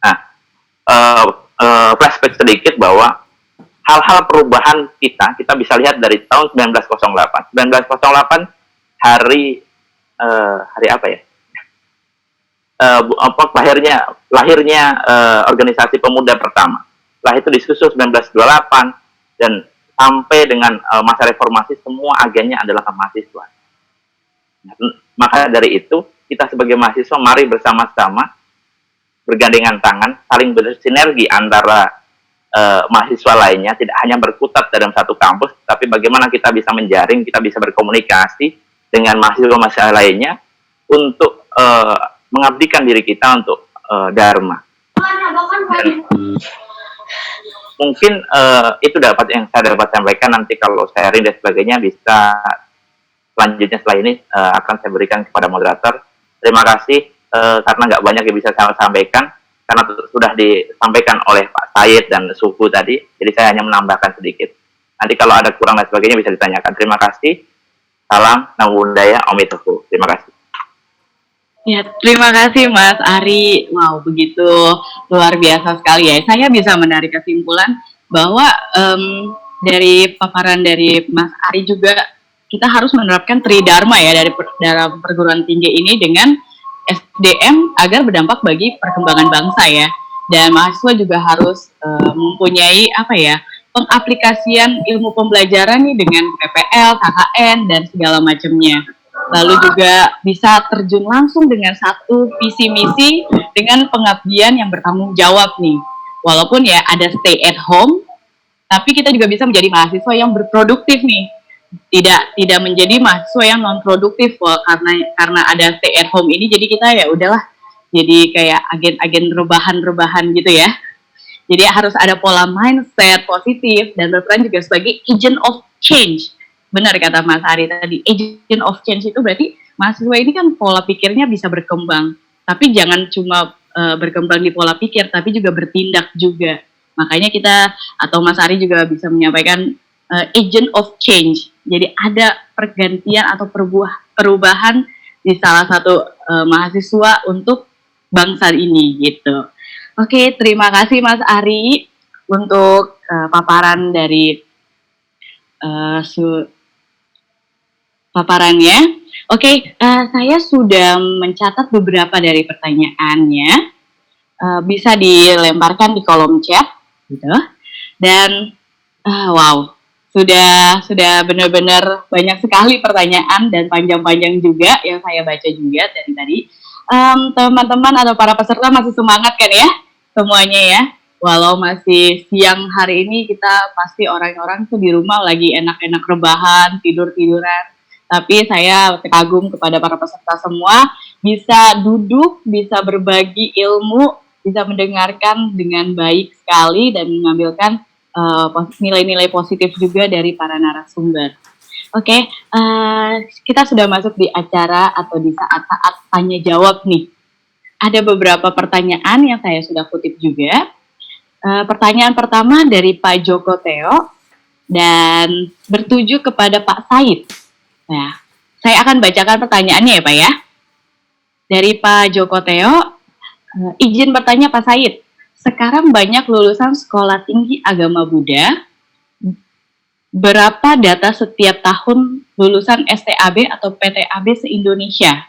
Nah, flashback sedikit bahwa hal-hal perubahan kita bisa lihat dari tahun 1908. 1908 hari apa ya? Lahirnya organisasi pemuda pertama. Setelah itu disusul 1928 dan sampai dengan masa reformasi semua agennya adalah mahasiswa. Maka dari itu kita sebagai mahasiswa mari bersama-sama bergandengan tangan, saling bersinergi antara mahasiswa lainnya, tidak hanya berkutat dalam satu kampus, tapi bagaimana kita bisa menjaring, kita bisa berkomunikasi dengan mahasiswa-mahasiswa lainnya untuk mengabdikan diri kita untuk dharma. Dan mungkin itu yang saya dapat sampaikan. Nanti kalau sharing dan sebagainya bisa selanjutnya setelah ini akan saya berikan kepada moderator. Terima kasih karena nggak banyak yang bisa saya sampaikan karena sudah disampaikan oleh Pak Said dan Suku tadi. Jadi saya hanya menambahkan sedikit. Nanti kalau ada kurang dan sebagainya bisa ditanyakan. Terima kasih. Salam Namo Buddhaya, Omitoku. Terima kasih. Ya, terima kasih Mas Ari. Wow, begitu luar biasa sekali ya. Saya bisa menarik kesimpulan bahwa dari paparan dari Mas Ari juga kita harus menerapkan tridharma ya dalam perguruan tinggi ini dengan SDM agar berdampak bagi perkembangan bangsa ya. Dan mahasiswa juga harus mempunyai pengaplikasian ilmu pembelajaran nih dengan PPL, KKN dan segala macamnya. Lalu juga bisa terjun langsung dengan satu visi misi dengan pengabdian yang bertanggung jawab nih. Walaupun ya ada stay at home, tapi kita juga bisa menjadi mahasiswa yang berproduktif nih. Tidak menjadi mahasiswa yang non produktif karena ada stay at home ini, jadi kita ya udahlah jadi kayak agen-agen rebahan gitu ya. Jadi harus ada pola mindset positif dan berperan juga sebagai agent of change. Benar kata Mas Ari tadi, agent of change itu berarti mahasiswa ini kan pola pikirnya bisa berkembang, tapi jangan cuma berkembang di pola pikir, tapi juga bertindak juga. Makanya kita atau Mas Ari juga bisa menyampaikan agent of change. Jadi ada pergantian atau perubahan di salah satu mahasiswa untuk bangsa ini gitu. Oke, terima kasih Mas Ari untuk paparan dari paparannya. Oke, saya sudah mencatat beberapa dari pertanyaannya. Bisa dilemparkan di kolom chat, gitu. Dan wow, sudah benar-benar banyak sekali pertanyaan dan panjang-panjang juga yang saya baca juga dari tadi. Teman-teman atau para peserta masih semangat kan ya semuanya ya? Walau masih siang hari ini, kita pasti orang-orang tuh di rumah lagi enak-enak rebahan, tidur-tiduran. Tapi saya kagum kepada para peserta semua, bisa duduk, bisa berbagi ilmu, bisa mendengarkan dengan baik sekali dan mengambilkan nilai-nilai positif juga dari para narasumber. Oke, kita sudah masuk di acara atau di saat-saat tanya jawab nih. Ada beberapa pertanyaan yang saya sudah kutip juga. Pertanyaan pertama dari Pak Joko Teo dan bertuju kepada Pak Said. Nah, saya akan bacakan pertanyaannya ya Pak ya. Dari Pak Joko Teo, izin bertanya Pak Said. Sekarang banyak lulusan sekolah tinggi agama Buddha. Berapa data setiap tahun lulusan STAB atau PTAB se-Indonesia?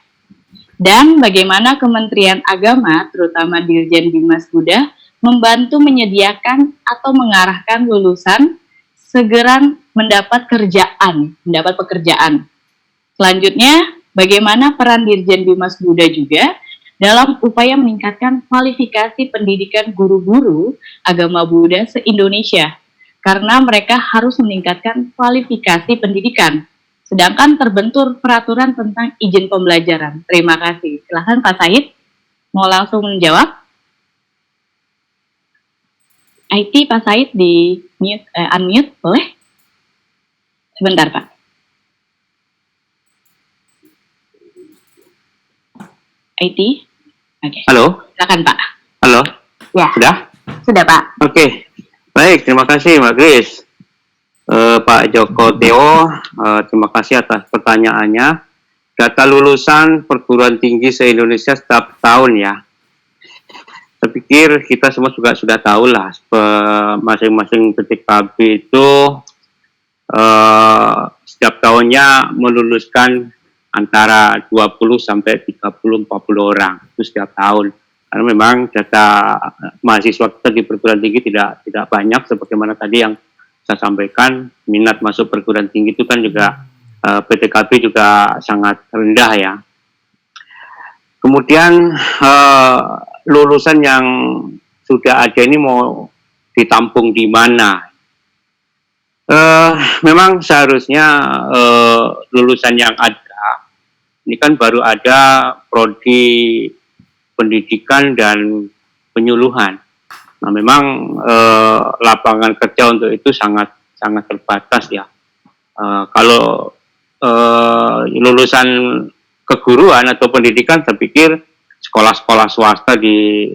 Dan bagaimana Kementerian Agama, terutama Dirjen Bimas Buddha, membantu menyediakan atau mengarahkan lulusan segera mendapat pekerjaan. Selanjutnya, bagaimana peran Dirjen Bimas Buddha juga dalam upaya meningkatkan kualifikasi pendidikan guru-guru agama Buddha se-Indonesia, karena mereka harus meningkatkan kualifikasi pendidikan, sedangkan terbentur peraturan tentang izin pembelajaran. Terima kasih. Silahkan Pak Said, mau langsung menjawab? IT Pak Said di mute, unmute, boleh? Sebentar Pak. IT? Oke. Halo? Silakan Pak. Halo? Ya. Sudah Pak. Oke. Baik, terima kasih Mbak Grace. Pak Joko Teo, terima kasih atas pertanyaannya. Data lulusan perguruan tinggi se-Indonesia setiap tahun ya. Saya pikir kita semua juga sudah tahu lah, masing-masing PTKB itu setiap tahunnya meluluskan antara 20 sampai 30-40 orang itu setiap tahun. Karena memang data mahasiswa kita di perguruan tinggi tidak banyak, sebagaimana tadi yang saya sampaikan, minat masuk perguruan tinggi itu kan juga PTKB juga sangat rendah ya. Kemudian lulusan yang sudah ada ini mau ditampung di mana? Memang seharusnya lulusan yang ada, ini kan baru ada prodi pendidikan dan penyuluhan. Nah, memang lapangan kerja untuk itu sangat terbatas ya. Kalau lulusan keguruan atau pendidikan, saya pikir sekolah-sekolah swasta di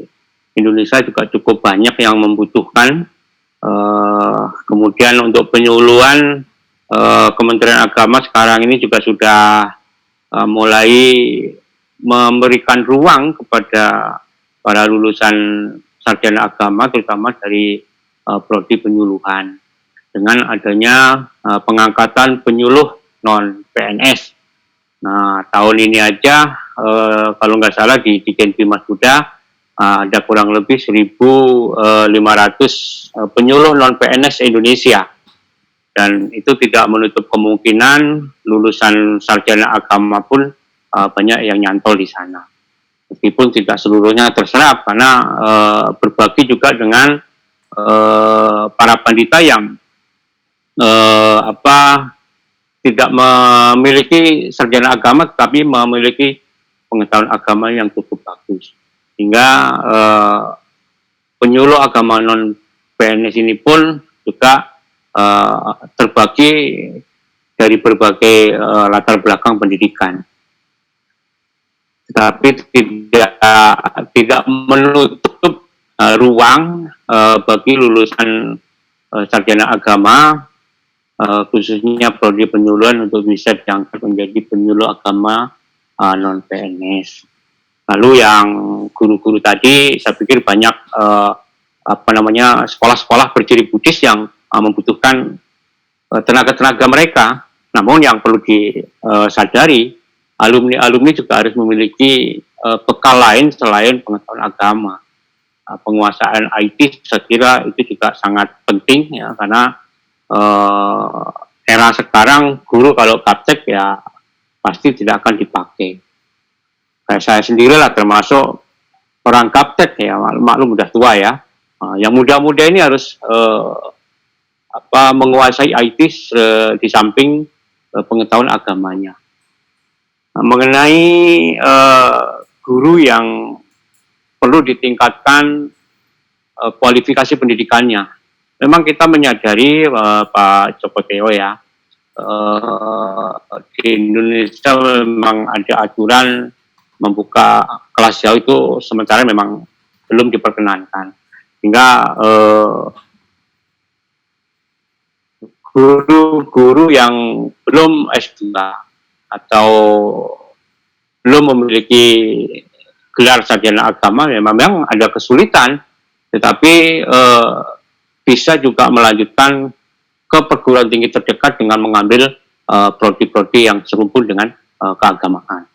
Indonesia juga cukup banyak yang membutuhkan. Kemudian untuk penyuluhan, Kementerian Agama sekarang ini juga sudah mulai memberikan ruang kepada para lulusan sarjana agama, terutama dari prodi penyuluhan, dengan adanya pengangkatan penyuluh non-PNS. Nah, tahun ini aja, kalau nggak salah di Dirjen Bimas Buddha ada kurang lebih 1.500 penyuluh non-PNS Indonesia. Dan itu tidak menutup kemungkinan lulusan sarjana agama pun banyak yang nyantol di sana. Meskipun tidak seluruhnya terserap, karena berbagi juga dengan para pandita yang tidak memiliki sarjana agama, tetapi memiliki pengetahuan agama yang cukup bagus. Sehingga penyuluh agama non-PNS ini pun juga terbagi dari berbagai latar belakang pendidikan. Tetapi tidak menutup ruang bagi lulusan sarjana agama, khususnya prodi penyuluhan, untuk bisa diangkat menjadi penyuluh agama non-PNS. Lalu yang guru-guru tadi, saya pikir banyak sekolah-sekolah berciri Buddhis yang membutuhkan tenaga-tenaga mereka. Namun yang perlu disadari, alumni juga harus memiliki bekal lain selain pengetahuan agama. Penguasaan IT saya kira itu juga sangat penting ya, karena era sekarang guru kalau gaptek ya pasti tidak akan dipakai. Kayak saya sendiri lah termasuk orang gaptek ya, maklum udah tua ya. Yang muda-muda ini harus menguasai IT di samping pengetahuan agamanya. Mengenai guru yang perlu ditingkatkan kualifikasi pendidikannya. Memang kita menyadari Pak Joko Teo ya, di Indonesia memang ada aturan membuka kelas jauh itu sementara memang belum diperkenankan. Hingga guru-guru yang belum S2 atau belum memiliki gelar sarjana agama memang ada kesulitan, tetapi bisa juga melanjutkan ke perguruan tinggi terdekat dengan mengambil prodi-prodi yang serumpun dengan keagamaan.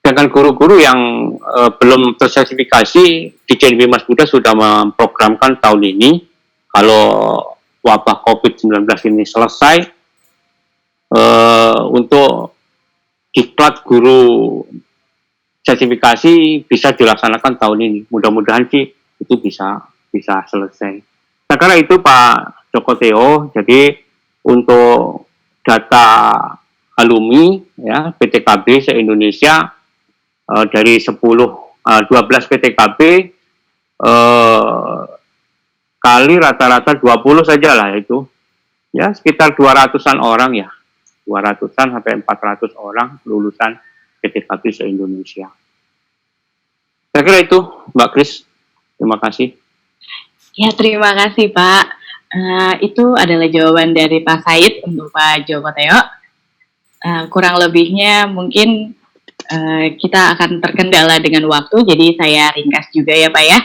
Dengan guru-guru yang belum tersertifikasi, Ditjen Bimas Buddha sudah memprogramkan tahun ini kalau wabah COVID-19 ini selesai, untuk diklat guru sertifikasi bisa dilaksanakan tahun ini. Mudah-mudahan sih itu bisa selesai. Nah, karena itu Pak Joko Teo, jadi untuk data alumni ya PTKB se-Indonesia dari 12 PTKB kali rata-rata 20 saja lah itu. Ya, sekitar 200-an orang ya. 200-an sampai 400 orang lulusan PTKB se-Indonesia. Saya kira itu, Mbak Kris. Terima kasih. Ya, terima kasih Pak. Itu adalah jawaban dari Pak Said untuk Pak Joko Teo. Kurang lebihnya mungkin kita akan terkendala dengan waktu, jadi saya ringkas juga ya Pak ya.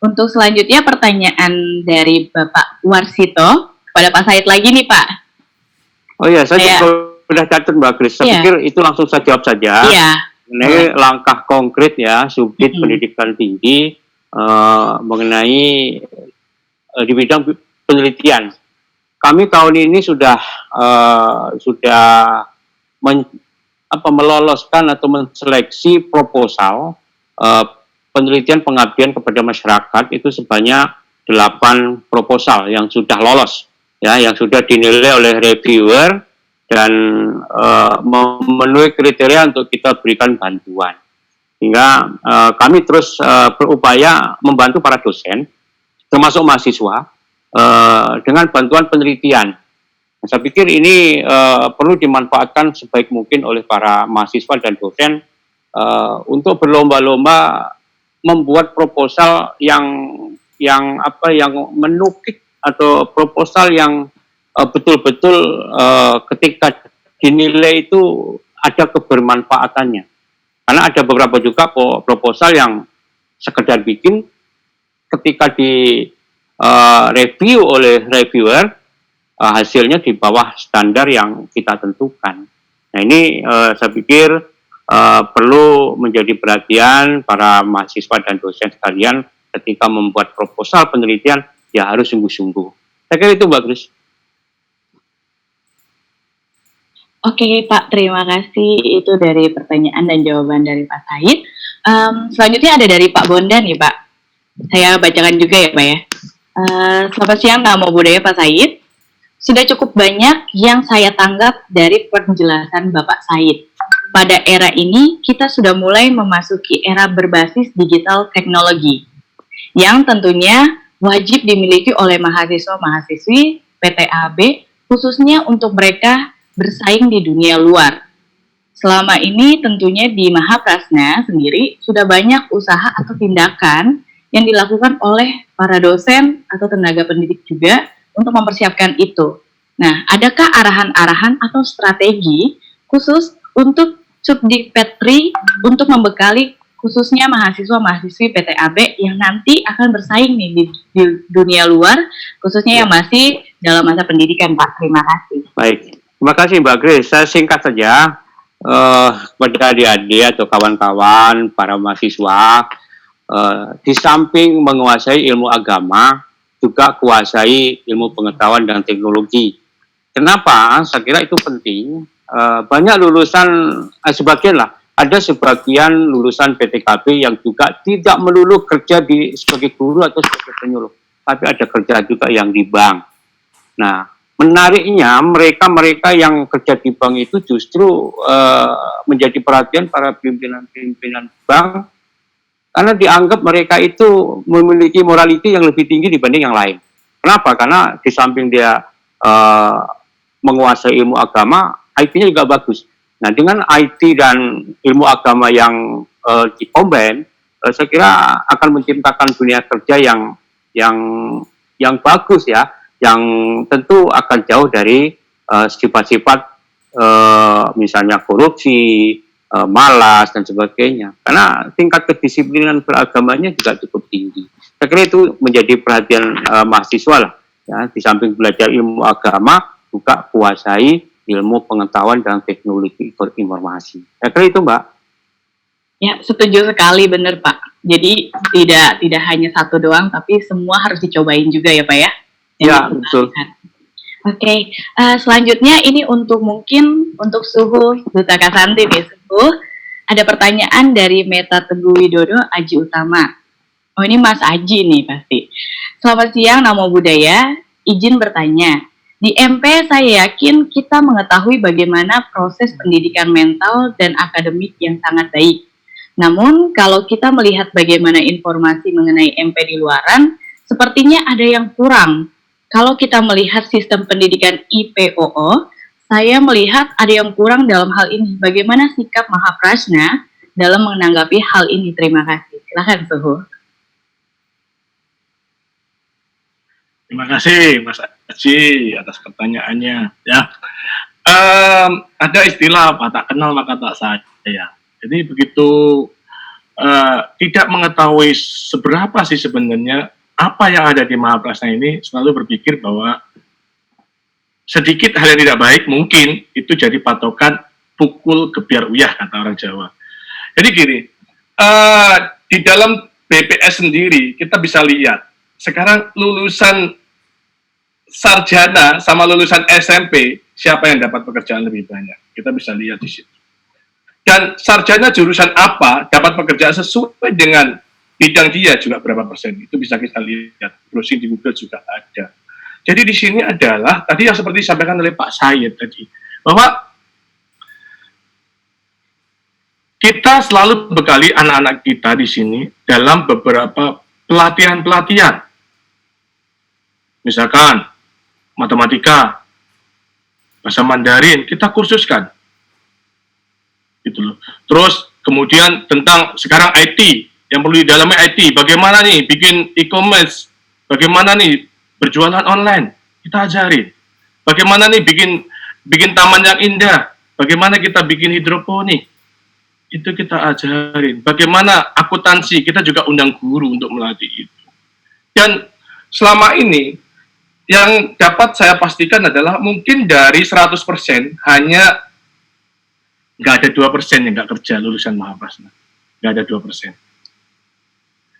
Untuk selanjutnya pertanyaan dari Bapak Warsito pada Pak Said lagi nih Pak. Oh iya, saya sudah catat Mbak Kris. Saya pikir itu langsung saya jawab saja. Iya. Ini langkah konkret ya, Subdit Pendidikan Tinggi mengenai di bidang penelitian. Kami tahun ini sudah meloloskan atau menseleksi proposal penelitian pengabdian kepada masyarakat itu sebanyak 8 proposal yang sudah lolos ya, yang sudah dinilai oleh reviewer dan memenuhi kriteria untuk kita berikan bantuan. Hingga kami terus berupaya membantu para dosen termasuk mahasiswa dengan bantuan penelitian. Nah, saya pikir ini perlu dimanfaatkan sebaik mungkin oleh para mahasiswa dan dosen untuk berlomba-lomba membuat proposal yang menukik atau proposal yang betul-betul ketika dinilai itu ada kebermanfaatannya. Karena ada beberapa juga proposal yang sekedar bikin, ketika di review oleh reviewer, hasilnya di bawah standar yang kita tentukan. Nah ini saya pikir perlu menjadi perhatian para mahasiswa dan dosen sekalian ketika membuat proposal penelitian, ya harus sungguh-sungguh. Saya kira itu Mbak Kris. Oke Pak, terima kasih. Itu dari pertanyaan dan jawaban dari Pak Said. Selanjutnya ada dari Pak Bondan nih Pak. Saya bacakan juga ya Pak ya. Selamat siang, Namo Buddhaya Pak Said. Sudah cukup banyak yang saya tanggap dari penjelasan Bapak Said. Pada era ini, kita sudah mulai memasuki era berbasis digital teknologi, yang tentunya wajib dimiliki oleh mahasiswa-mahasiswi PTAB, khususnya untuk mereka bersaing di dunia luar. Selama ini tentunya di Mahaprasna sendiri sudah banyak usaha atau tindakan yang dilakukan oleh para dosen atau tenaga pendidik juga untuk mempersiapkan itu. Nah, adakah arahan-arahan atau strategi khusus untuk Subdikpetri untuk membekali khususnya mahasiswa-mahasiswi PTAB yang nanti akan bersaing nih di dunia luar, khususnya yang masih dalam masa pendidikan, Pak? Terima kasih. Baik, terima kasih Mbak Grace. Saya singkat saja kepada adik-adik atau kawan-kawan para mahasiswa, di samping menguasai ilmu agama, juga kuasai ilmu pengetahuan dan teknologi. Kenapa? Saya kira itu penting. Banyak lulusan, sebagian lah, ada sebagian lulusan PTKB yang juga tidak melulu kerja sebagai guru atau sebagai penyuluh, tapi ada kerja juga yang di bank. Nah, menariknya mereka yang kerja di bank itu justru menjadi perhatian para pimpinan-pimpinan bank, karena dianggap mereka itu memiliki morality yang lebih tinggi dibanding yang lain. Kenapa? Karena di samping dia menguasai ilmu agama, IT-nya juga bagus. Nah, dengan IT dan ilmu agama yang dikombin, saya kira akan menciptakan dunia kerja yang bagus ya, yang tentu akan jauh dari sifat-sifat misalnya korupsi, malas dan sebagainya. Karena tingkat kedisiplinan beragamanya juga cukup tinggi. Saya kira itu menjadi perhatian mahasiswa lah. Ya, di samping belajar ilmu agama, juga kuasai ilmu pengetahuan dan teknologi informasi. Saya kira itu, Mbak. Ya, setuju sekali, benar Pak. Jadi tidak hanya satu doang, tapi semua harus dicobain juga ya Pak ya. Ya, betul. Oke, selanjutnya ini untuk Suhu Duta Kasanti nih, Suhu. Ada pertanyaan dari Meta Teguh Widodo Aji Utama. Oh, ini Mas Aji nih pasti. Selamat siang, Namo Buddhaya. Izin bertanya. Di MP saya yakin kita mengetahui bagaimana proses pendidikan mental dan akademik yang sangat baik. Namun, kalau kita melihat bagaimana informasi mengenai MP di luaran, sepertinya ada yang kurang. Kalau kita melihat sistem pendidikan IPOO, saya melihat ada yang kurang dalam hal ini. Bagaimana sikap Mahaprajna dalam menanggapi hal ini? Terima kasih. Silakan, Suhu. Terima kasih Mas Aji atas pertanyaannya. Ya, ada istilah apa tak kenal maka tak sayang. Jadi begitu tidak mengetahui seberapa sih sebenarnya apa yang ada di Mahaprajna ini, selalu berpikir bahwa sedikit hal yang tidak baik mungkin itu jadi patokan pukul gebiar uyah kata orang Jawa. Jadi gini, di dalam BPS sendiri kita bisa lihat sekarang lulusan sarjana sama lulusan SMP siapa yang dapat pekerjaan lebih banyak, kita bisa lihat di situ. Dan sarjana jurusan apa dapat pekerjaan sesuai dengan bidang dia juga berapa persen, itu bisa kita lihat, browsing di Google juga ada. Jadi di sini adalah tadi yang seperti disampaikan oleh Pak Said tadi, bahwa kita selalu bekali anak-anak kita di sini dalam beberapa pelatihan-pelatihan. Misalkan matematika, bahasa Mandarin, kita kursuskan. Gitu loh. Terus kemudian tentang sekarang IT, yang perlu didalami IT, bagaimana nih bikin e-commerce, bagaimana nih berjualan online, kita ajarin. Bagaimana nih bikin taman yang indah, bagaimana kita bikin hidroponik, itu kita ajarin. Bagaimana akuntansi, kita juga undang guru untuk melatih itu. Dan selama ini yang dapat saya pastikan adalah mungkin dari 100% hanya nggak ada 2% yang nggak kerja lulusan Mahaprajna. Nggak ada 2%.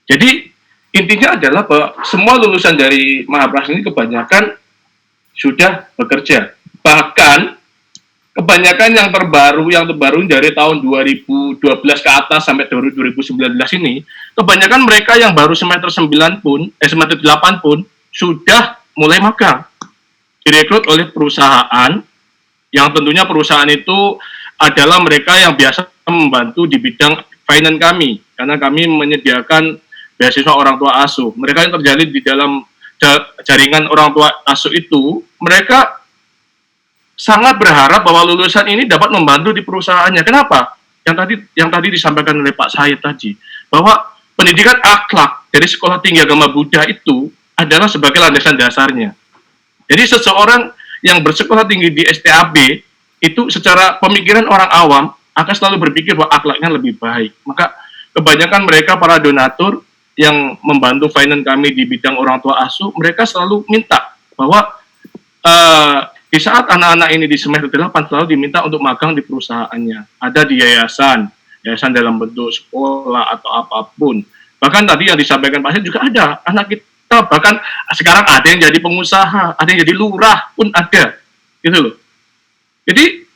Jadi intinya adalah bahwa semua lulusan dari Mahaprajna ini kebanyakan sudah bekerja. Bahkan kebanyakan yang terbaru dari tahun 2012 ke atas sampai 2019 ini, kebanyakan mereka yang baru semester 9 pun, semester 8 pun sudah mulai magang, direkrut oleh perusahaan yang tentunya perusahaan itu adalah mereka yang biasa membantu di bidang finance kami, karena kami menyediakan beasiswa orang tua asuh. Mereka yang terjalin di dalam jaringan orang tua asuh itu, mereka sangat berharap bahwa lulusan ini dapat membantu di perusahaannya. Kenapa? Yang tadi disampaikan oleh Pak Said tadi, bahwa pendidikan akhlak dari Sekolah Tinggi Agama Buddha itu adalah sebagai landasan dasarnya. Jadi seseorang yang bersekolah tinggi di STAB itu secara pemikiran orang awam akan selalu berpikir bahwa akhlaknya lebih baik. Maka kebanyakan mereka para donatur yang membantu finance kami di bidang orang tua asuh, mereka selalu minta bahwa di saat anak-anak ini di semester 8 selalu diminta untuk magang di perusahaannya. Ada di yayasan dalam bentuk sekolah atau apapun. Bahkan tadi yang disampaikan Pak Syed juga ada anak kita kita, bahkan sekarang ada yang jadi pengusaha, ada yang jadi lurah pun ada, gitu loh. Jadi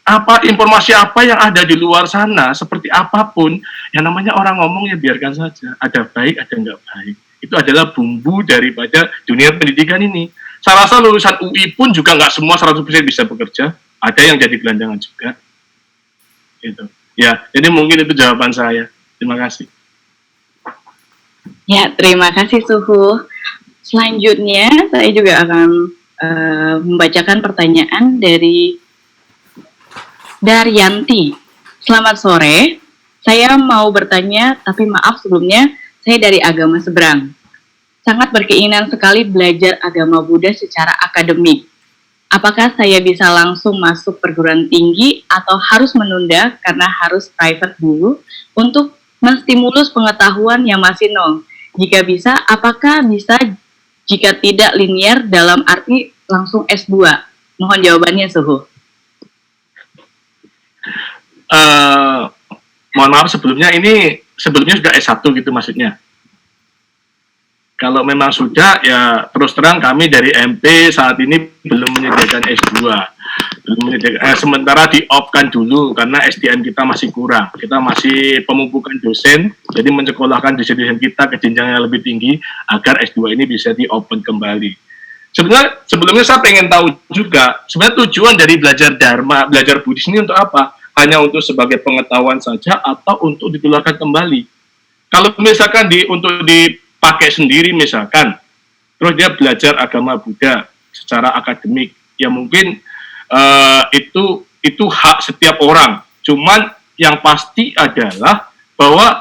informasi apa yang ada di luar sana, seperti apapun, yang namanya orang ngomong ya biarkan saja, ada baik, ada nggak baik. Itu adalah bumbu daripada dunia pendidikan ini. Saya rasa lulusan UI pun juga nggak semua 100% bisa bekerja, ada yang jadi gelandangan juga. Gitu. Ya, jadi mungkin itu jawaban saya. Terima kasih. Ya, terima kasih Suhu. Selanjutnya saya juga akan membacakan pertanyaan dari Daryanti. Selamat sore, saya mau bertanya, tapi maaf sebelumnya, saya dari agama seberang. Sangat berkeinginan sekali belajar agama Buddha secara akademik. Apakah saya bisa langsung masuk perguruan tinggi atau harus menunda karena harus private dulu untuk menstimulus pengetahuan yang masih nol? Jika bisa, apakah bisa jika tidak linear dalam arti langsung S2? Mohon jawabannya, Suhu. Mohon maaf sebelumnya sudah S1 gitu maksudnya. Kalau memang sudah, ya terus terang kami dari MP saat ini belum menyediakan S2. Sementara di-off-kan dulu karena SDM kita masih kurang. Kita masih pemupukan dosen, jadi mensekolahkan dosen-dosen kita ke jenjang yang lebih tinggi agar S2 ini bisa di-open kembali. Sebenarnya sebelumnya saya pengen tahu juga, sebenarnya tujuan dari belajar Dharma, belajar Buddhis ini untuk apa? Hanya untuk sebagai pengetahuan saja atau untuk ditularkan kembali? Kalau misalkan untuk dipakai sendiri misalkan, terus dia belajar agama Buddha secara akademik, ya mungkin itu hak setiap orang. Cuman yang pasti adalah bahwa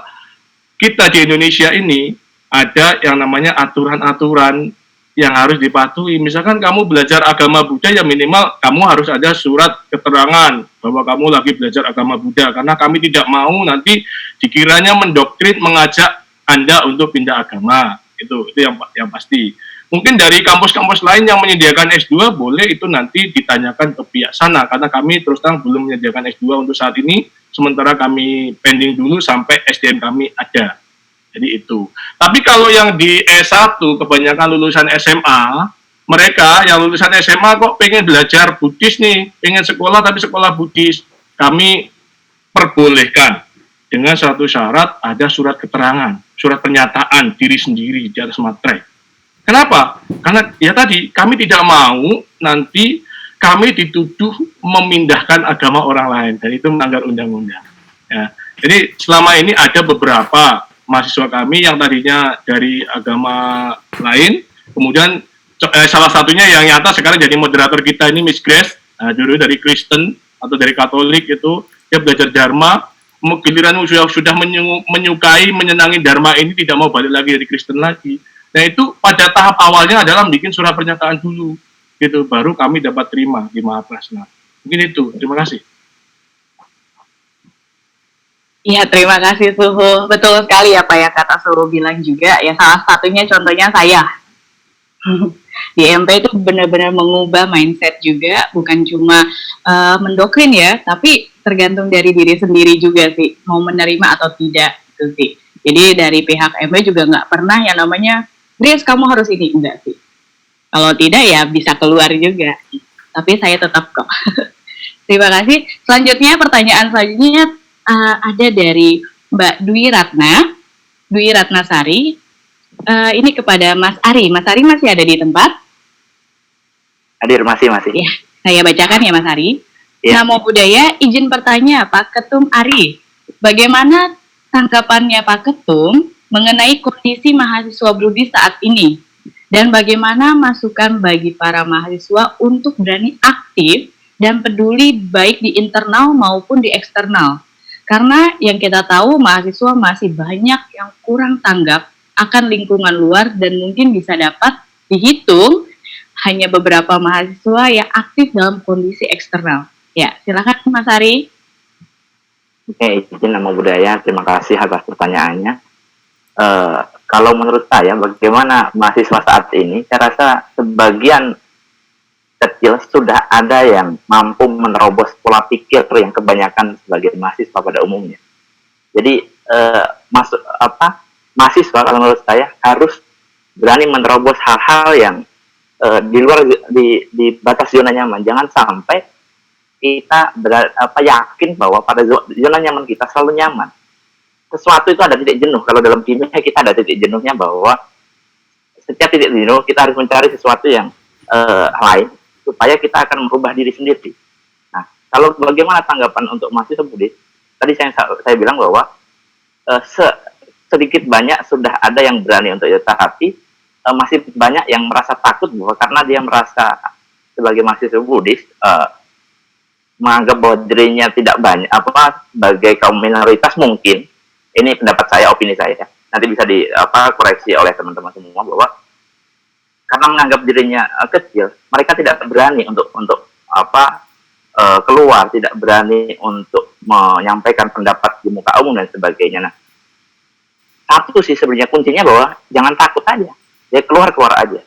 kita di Indonesia ini ada yang namanya aturan-aturan yang harus dipatuhi. Misalkan kamu belajar agama Buddha, ya minimal kamu harus ada surat keterangan bahwa kamu lagi belajar agama Buddha, karena kami tidak mau nanti dikiranya mendoktrin, mengajak Anda untuk pindah agama. Itu yang pasti. Mungkin dari kampus-kampus lain yang menyediakan S2 boleh itu nanti ditanyakan ke pihak sana, karena kami terus terang belum menyediakan S2 untuk saat ini, sementara kami pending dulu sampai SDM kami ada. Jadi itu. Tapi kalau yang di S1 kebanyakan lulusan SMA, mereka yang lulusan SMA kok pengen belajar Buddhis nih, pengen sekolah tapi sekolah Buddhis, kami perbolehkan dengan satu syarat, ada surat keterangan, surat pernyataan diri sendiri di atas materai. Kenapa? Karena ya tadi, kami tidak mau nanti kami dituduh memindahkan agama orang lain, dan itu melanggar undang-undang. Ya. Jadi selama ini ada beberapa mahasiswa kami yang tadinya dari agama lain, kemudian salah satunya yang nyata sekarang jadi moderator kita ini Miss Grace, dulu dari Kristen atau dari Katolik itu, dia belajar Dharma, giliran sudah menyukai, menyenangi Dharma ini, tidak mau balik lagi dari Kristen lagi. Nah itu pada tahap awalnya adalah bikin surat pernyataan dulu, gitu, baru kami dapat terima di Mahaprasna. Mungkin itu, terima kasih. Iya, terima kasih Suhu. Betul sekali apa ya kata Suhu bilang juga. Ya salah satunya contohnya saya. Di MP itu benar-benar mengubah mindset juga, bukan cuma mendoktrin ya, tapi tergantung dari diri sendiri juga sih, mau menerima atau tidak itu sih. Jadi dari pihak MP juga nggak pernah yang namanya, Grace kamu harus ini, enggak sih. Kalau tidak ya bisa keluar juga. Tapi saya tetap kok. Terima kasih. Selanjutnya pertanyaan selanjutnya ada dari Mbak Dwi Ratnasari. Ini kepada Mas Ari. Mas Ari masih ada di tempat? Hadir, masih. Ya, saya bacakan ya Mas Ari. Ya. Namo Buddhaya, izin bertanya Pak Ketum Ari. Bagaimana tanggapannya Pak Ketum mengenai kondisi mahasiswa Buddhis saat ini? Dan bagaimana masukan bagi para mahasiswa untuk berani aktif dan peduli baik di internal maupun di eksternal? Karena yang kita tahu mahasiswa masih banyak yang kurang tanggap akan lingkungan luar dan mungkin bisa dapat dihitung hanya beberapa mahasiswa yang aktif dalam kondisi eksternal. Ya, silakan Mas Ari. Oke, izin Namo Buddhaya, terima kasih atas pertanyaannya. Kalau menurut saya, bagaimana mahasiswa saat ini, saya rasa sebagian kecil sudah ada yang mampu menerobos pola pikir yang kebanyakan sebagai mahasiswa pada umumnya. Jadi mahasiswa kalau menurut saya harus berani menerobos hal-hal yang di luar di batas zona nyaman. Jangan sampai kita yakin bahwa pada zona nyaman kita selalu nyaman. Sesuatu itu ada titik jenuh. Kalau dalam kimia kita ada titik jenuhnya, bahwa setiap titik jenuh kita harus mencari sesuatu yang lain supaya kita akan merubah diri sendiri. Nah, kalau bagaimana tanggapan untuk mahasiswa Buddhis? Tadi saya bilang bahwa sedikit banyak sudah ada yang berani untuk jatuh hati, masih banyak yang merasa takut bahwa karena dia merasa sebagai mahasiswa Buddhis menganggap bahwa dirinya tidak banyak sebagai kaum minoritas. Mungkin ini pendapat saya, opini saya, nanti bisa koreksi oleh teman-teman semua, bahwa karena menganggap dirinya kecil, mereka tidak berani untuk keluar, tidak berani untuk menyampaikan pendapat di muka umum dan sebagainya. Nah, satu sih sebenarnya kuncinya bahwa jangan takut aja, ya keluar aja.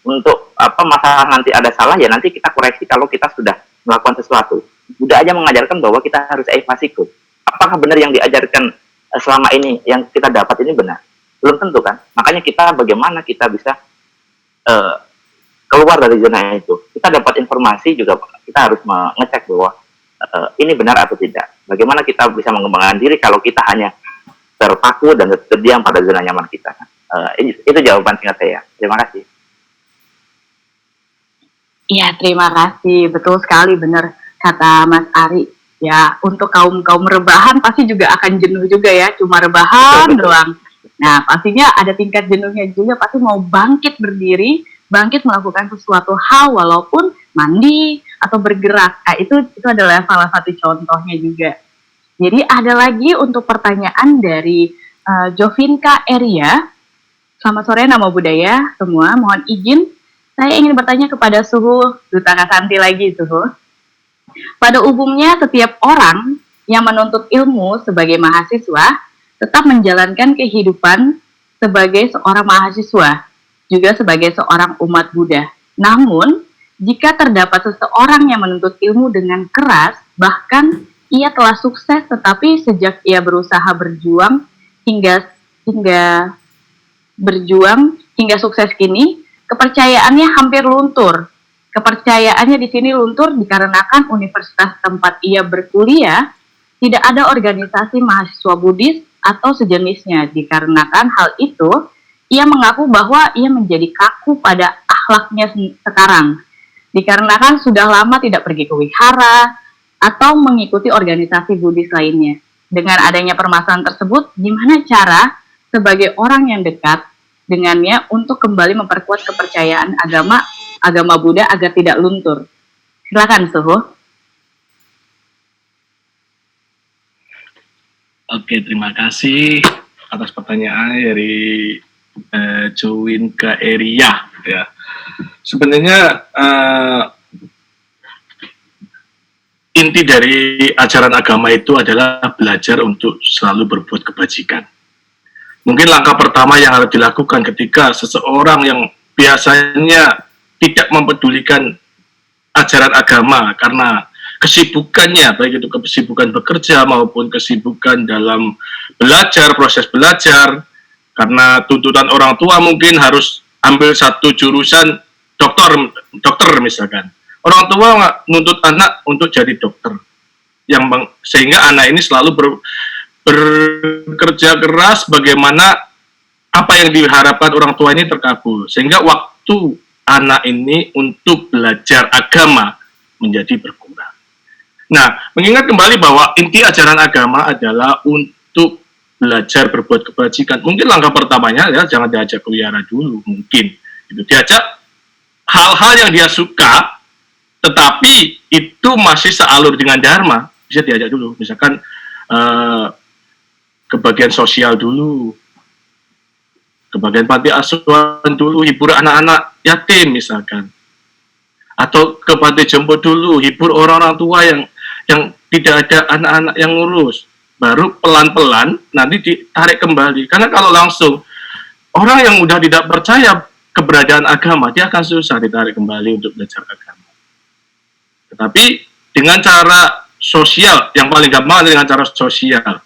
Untuk masalah nanti ada salah, ya nanti kita koreksi kalau kita sudah melakukan sesuatu. Udah aja mengajarkan bahwa kita harus evasikun. Apakah benar yang diajarkan selama ini, yang kita dapat ini benar? Belum tentu kan. Makanya bagaimana kita bisa keluar dari zona itu. Kita dapat informasi juga, kita harus mengecek bahwa ini benar atau tidak. Bagaimana kita bisa mengembangkan diri kalau kita hanya terpaku dan terdiam pada zona nyaman kita. Itu jawaban singkat saya. Terima kasih. Iya, terima kasih. Betul sekali, benar kata Mas Ari. Ya, untuk kaum rebahan pasti juga akan jenuh juga ya, cuma rebahan doang. Nah, pastinya ada tingkat jenuhnya juga, pasti mau bangkit berdiri, bangkit melakukan sesuatu hal walaupun mandi atau bergerak. Nah, itu adalah salah satu contohnya juga. Jadi ada lagi untuk pertanyaan dari Jovinka Eria. Selamat sore nama budaya semua, mohon izin saya ingin bertanya kepada Suhu, Duta Kasanti lagi Suhu. Pada umumnya setiap orang yang menuntut ilmu sebagai mahasiswa tetap menjalankan kehidupan sebagai seorang mahasiswa, juga sebagai seorang umat Buddha. Namun, jika terdapat seseorang yang menuntut ilmu dengan keras, bahkan ia telah sukses, tetapi sejak ia berusaha berjuang hingga sukses kini, kepercayaannya hampir luntur. Kepercayaannya di sini luntur dikarenakan universitas tempat ia berkuliah tidak ada organisasi mahasiswa Buddhis atau sejenisnya. Dikarenakan hal itu, ia mengaku bahwa ia menjadi kaku pada akhlaknya sekarang. Dikarenakan sudah lama tidak pergi ke wihara atau mengikuti organisasi Buddhis lainnya. Dengan adanya permasalahan tersebut, gimana cara sebagai orang yang dekat dengannya untuk kembali memperkuat kepercayaan agama Buddha agar tidak luntur? Silakan, Suhu. Oke, terima kasih atas pertanyaan dari Jovinka Eria. Ya, sebenarnya inti dari ajaran agama itu adalah belajar untuk selalu berbuat kebajikan. Mungkin langkah pertama yang harus dilakukan ketika seseorang yang biasanya tidak mempedulikan ajaran agama karena kesibukannya, baik itu kesibukan bekerja maupun kesibukan dalam belajar, proses belajar, karena tuntutan orang tua mungkin harus ambil satu jurusan dokter misalkan. Orang tua menuntut anak untuk jadi dokter, sehingga anak ini selalu bekerja keras bagaimana apa yang diharapkan orang tua ini terkabul, sehingga waktu anak ini untuk belajar agama menjadi berkurang. Nah, mengingat kembali bahwa inti ajaran agama adalah untuk belajar berbuat kebajikan. Mungkin langkah pertamanya adalah jangan diajak ke wihara dulu, mungkin itu diajak hal-hal yang dia suka, tetapi itu masih sealur dengan dharma, bisa diajak dulu. Misalkan ke bagian sosial dulu, ke bagian panti asuhan dulu, hibur anak-anak yatim misalkan, atau ke panti jompo dulu, hibur orang-orang tua yang tidak ada anak-anak yang ngurus, baru pelan-pelan nanti ditarik kembali. Karena kalau langsung orang yang udah tidak percaya keberadaan agama, dia akan susah ditarik kembali untuk belajar agama. Tetapi dengan cara sosial, yang paling gampang adalah dengan cara sosial,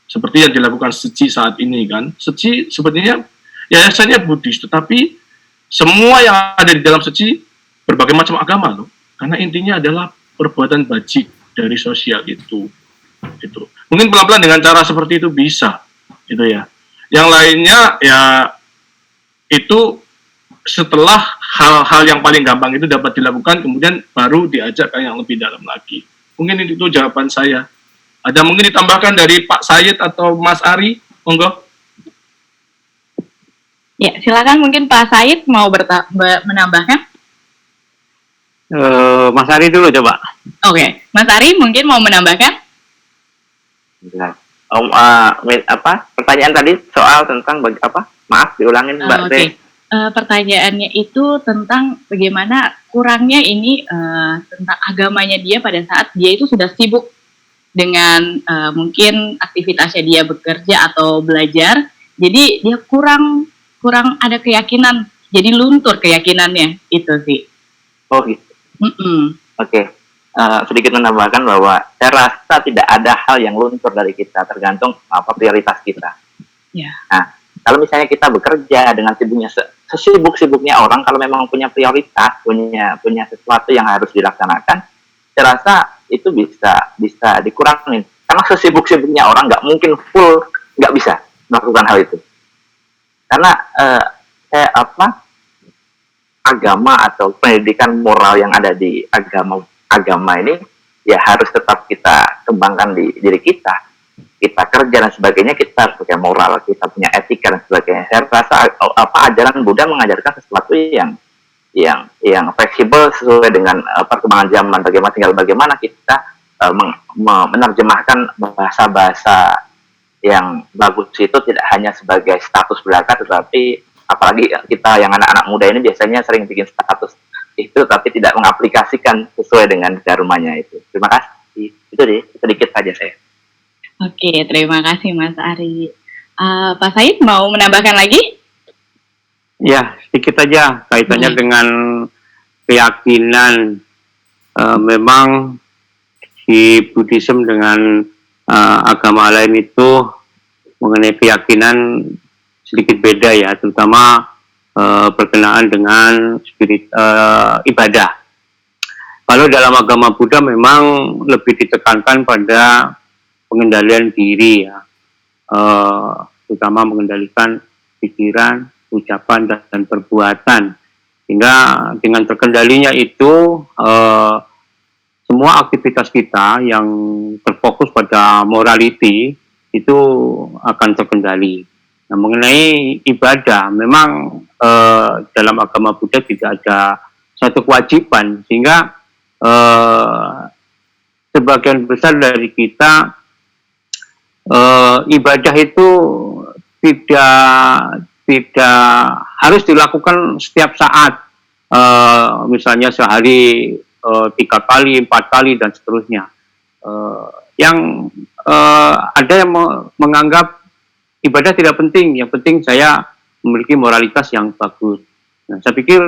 seperti yang dilakukan Seji saat ini kan. Seji sebenarnya yayasannya Buddhis, tetapi semua yang ada di dalam seci berbagai macam agama loh. Karena intinya adalah perbuatan bajik dari sosial itu. Gitu. Mungkin pelan-pelan dengan cara seperti itu bisa, gitu ya. Yang lainnya ya itu setelah hal-hal yang paling gampang itu dapat dilakukan, kemudian baru diajak ke yang lebih dalam lagi. Mungkin itu jawaban saya. Ada mungkin ditambahkan dari Pak Said atau Mas Ari, monggo. Ya, silakan mungkin Pak Said mau menambahkan. Mas Ari dulu coba. Oke, Mas Ari mungkin mau menambahkan. Nah, pertanyaan tadi soal tentang apa? Maaf, diulangin Mbak Teh. Oke. Pertanyaannya itu tentang bagaimana kurangnya ini tentang agamanya dia pada saat dia itu sudah sibuk dengan mungkin aktivitasnya dia bekerja atau belajar, jadi dia kurang ada keyakinan, jadi luntur keyakinannya itu sih. Oh gitu. Oke. Sedikit menambahkan bahwa saya rasa tidak ada hal yang luntur dari kita, tergantung apa prioritas kita. Ya. Nah, kalau misalnya kita bekerja dengan sibuknya sesibuk-sibuknya orang, kalau memang punya prioritas, punya sesuatu yang harus dilaksanakan, saya rasa itu bisa dikurangin. Karena sesibuk-sibuknya orang nggak mungkin full, nggak bisa melakukan hal itu. Karena agama atau pendidikan moral yang ada di agama ini ya harus tetap kita kembangkan di diri kita. Kita kerja dan sebagainya, kita harus punya moral, kita punya etika dan sebagainya. Saya rasa ajaran Buddha mengajarkan sesuatu yang fleksibel sesuai dengan perkembangan zaman, bagaimana kita menerjemahkan bahasa-bahasa yang bagus itu tidak hanya sebagai status belaka, tetapi apalagi kita yang anak-anak muda ini biasanya sering bikin status itu tapi tidak mengaplikasikan sesuai dengan dharmanya itu. Terima kasih. Itu deh, sedikit saja saya. Oke, terima kasih Mas Ari. Pak Said mau menambahkan lagi? Ya, sedikit aja kaitannya dengan keyakinan. Memang di Buddhism dengan agama lain itu mengenai keyakinan sedikit beda ya, terutama berkenaan dengan ibadah. Kalau dalam agama Buddha memang lebih ditekankan pada pengendalian diri ya, terutama mengendalikan pikiran, ucapan dan perbuatan, sehingga dengan terkendalinya itu semua aktivitas kita yang terfokus pada morality itu akan terkendali. Nah, mengenai ibadah, memang dalam agama Buddha tidak ada satu kewajiban, sehingga sebagian besar dari kita ibadah itu tidak harus dilakukan setiap saat, misalnya sehari 3 kali, 4 kali dan seterusnya. Yang ada yang menganggap ibadah tidak penting, yang penting saya memiliki moralitas yang bagus. Nah, saya pikir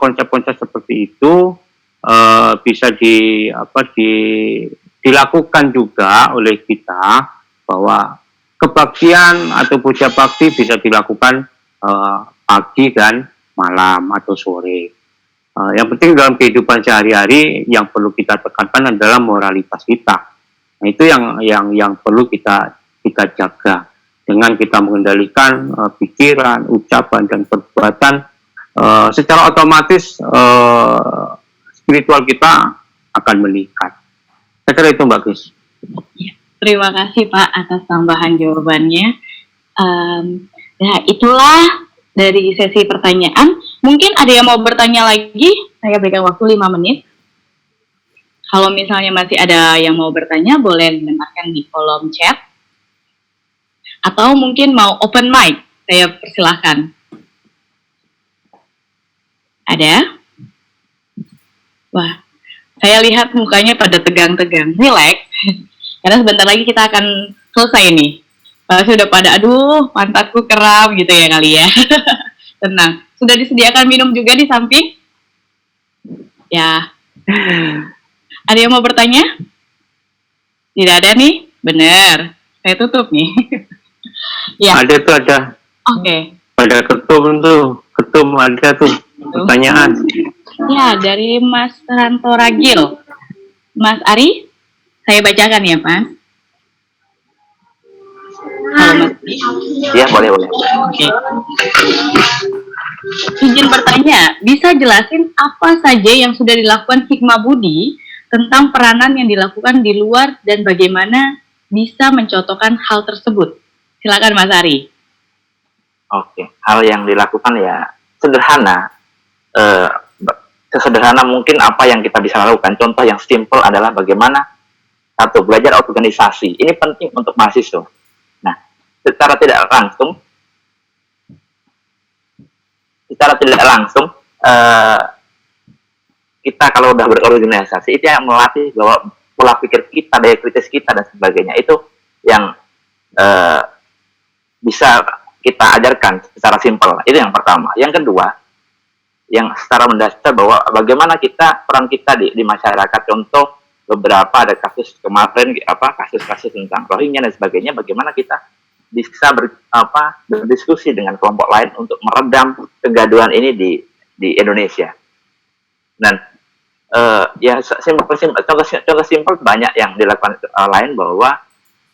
konsep-konsep seperti itu bisa dilakukan juga oleh kita, bahwa kebaktian atau puja bakti bisa dilakukan pagi dan malam atau sore. Yang penting dalam kehidupan sehari-hari yang perlu kita tekankan adalah moralitas kita. Nah, itu yang perlu kita jaga dengan kita mengendalikan pikiran, ucapan dan perbuatan. Secara otomatis spiritual kita akan meningkat. Saya kira itu Mbak Kris. Ya, terima kasih Pak atas tambahan jawabannya. Nah, itulah dari sesi pertanyaan. Mungkin ada yang mau bertanya lagi, saya berikan waktu 5 menit. Kalau misalnya masih ada yang mau bertanya, boleh dengarkan di kolom chat. Atau mungkin mau open mic, saya persilahkan. Ada? Wah, saya lihat mukanya pada tegang-tegang. Relax, karena sebentar lagi kita akan selesai nih. Pasti udah pada, aduh, pantatku kram gitu ya kali ya. Tenang. Sudah disediakan minum juga di samping? Ya. Ada yang mau bertanya? Tidak ada nih? Benar. Saya tutup nih. Ya. Ada tuh ada. Oke. pada ketum ada tuh pertanyaan. Ya, dari Mas Ranto Ragil. Mas Ari, saya bacakan ya, Mas. Halo, Mas Ari. Iya, boleh. Oke. Izin bertanya, bisa jelasin apa saja yang sudah dilakukan Hikmah Budi tentang peranan yang dilakukan di luar dan bagaimana bisa mencontohkan hal tersebut? Silakan Mas Ari. Oke, hal yang dilakukan ya sederhana. Sesederhana mungkin apa yang kita bisa lakukan. Contoh yang simple adalah bagaimana satu, belajar organisasi. Ini penting untuk mahasiswa. Nah, secara tidak langsung kita kalau udah berorganisasi itu yang melatih bahwa pola pikir kita, daya kritis kita dan sebagainya itu yang bisa kita ajarkan secara simpel. Itu yang pertama. Yang kedua, yang secara mendasar bahwa bagaimana peran kita di masyarakat. Contoh beberapa ada kasus kemarin kasus-kasus tentang Rohingya dan sebagainya, bagaimana kita bisa berdiskusi dengan kelompok lain untuk meredam kegaduhan ini di Indonesia. Dan contoh simpel banyak yang dilakukan lain, bahwa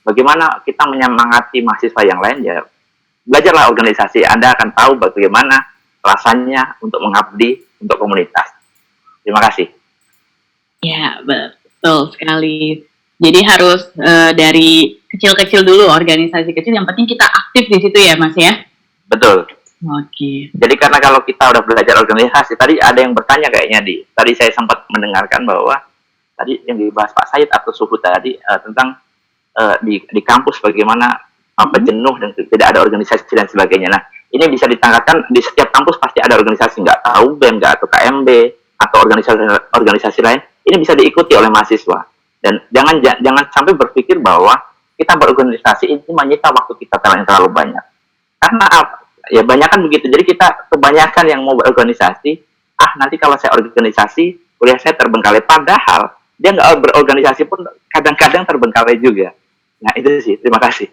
bagaimana kita menyemangati mahasiswa yang lain, ya belajarlah organisasi. Anda akan tahu bagaimana rasanya untuk mengabdi untuk komunitas. Terima kasih. Ya, betul sekali. Jadi harus dari kecil-kecil dulu, organisasi kecil. Yang penting kita aktif di situ ya, Mas ya? Betul. Oke. Jadi karena kalau kita udah belajar organisasi, tadi ada yang bertanya kayaknya tadi saya sempat mendengarkan bahwa tadi yang dibahas Pak Said atau Suhu tadi tentang di kampus bagaimana jenuh dan tidak ada organisasi dan sebagainya. Nah, ini bisa ditangkapkan di setiap kampus pasti ada organisasi, nggak tahu BEM, nggak atau KMB atau organisasi lain. Ini bisa diikuti oleh mahasiswa. Dan jangan sampai berpikir bahwa kita berorganisasi ini menyita waktu kita terlalu banyak. Karena ya banyak kan begitu. Jadi kita kebanyakan yang mau berorganisasi, nanti kalau saya organisasi, kuliah saya terbengkalai. Padahal dia nggak berorganisasi pun kadang-kadang terbengkalai juga. Nah itu sih, terima kasih.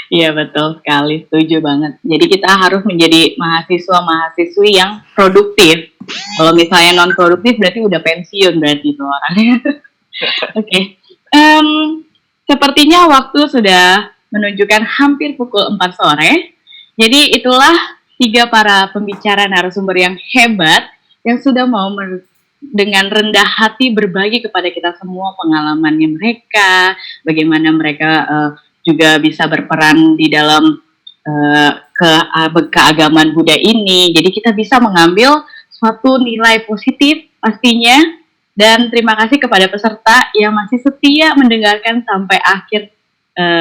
Iya betul sekali, setuju banget. Jadi kita harus menjadi mahasiswa-mahasiswi yang produktif. Kalau misalnya non produktif berarti udah pensiun berarti itu orangnya. Oke. Sepertinya waktu sudah menunjukkan hampir pukul 4 sore. Jadi itulah 3 para pembicara narasumber yang hebat yang sudah mau dengan rendah hati berbagi kepada kita semua pengalamannya mereka, bagaimana mereka juga bisa berperan di dalam keagamaan Buddha ini. Jadi kita bisa mengambil suatu nilai positif pastinya. Dan terima kasih kepada peserta yang masih setia mendengarkan sampai akhir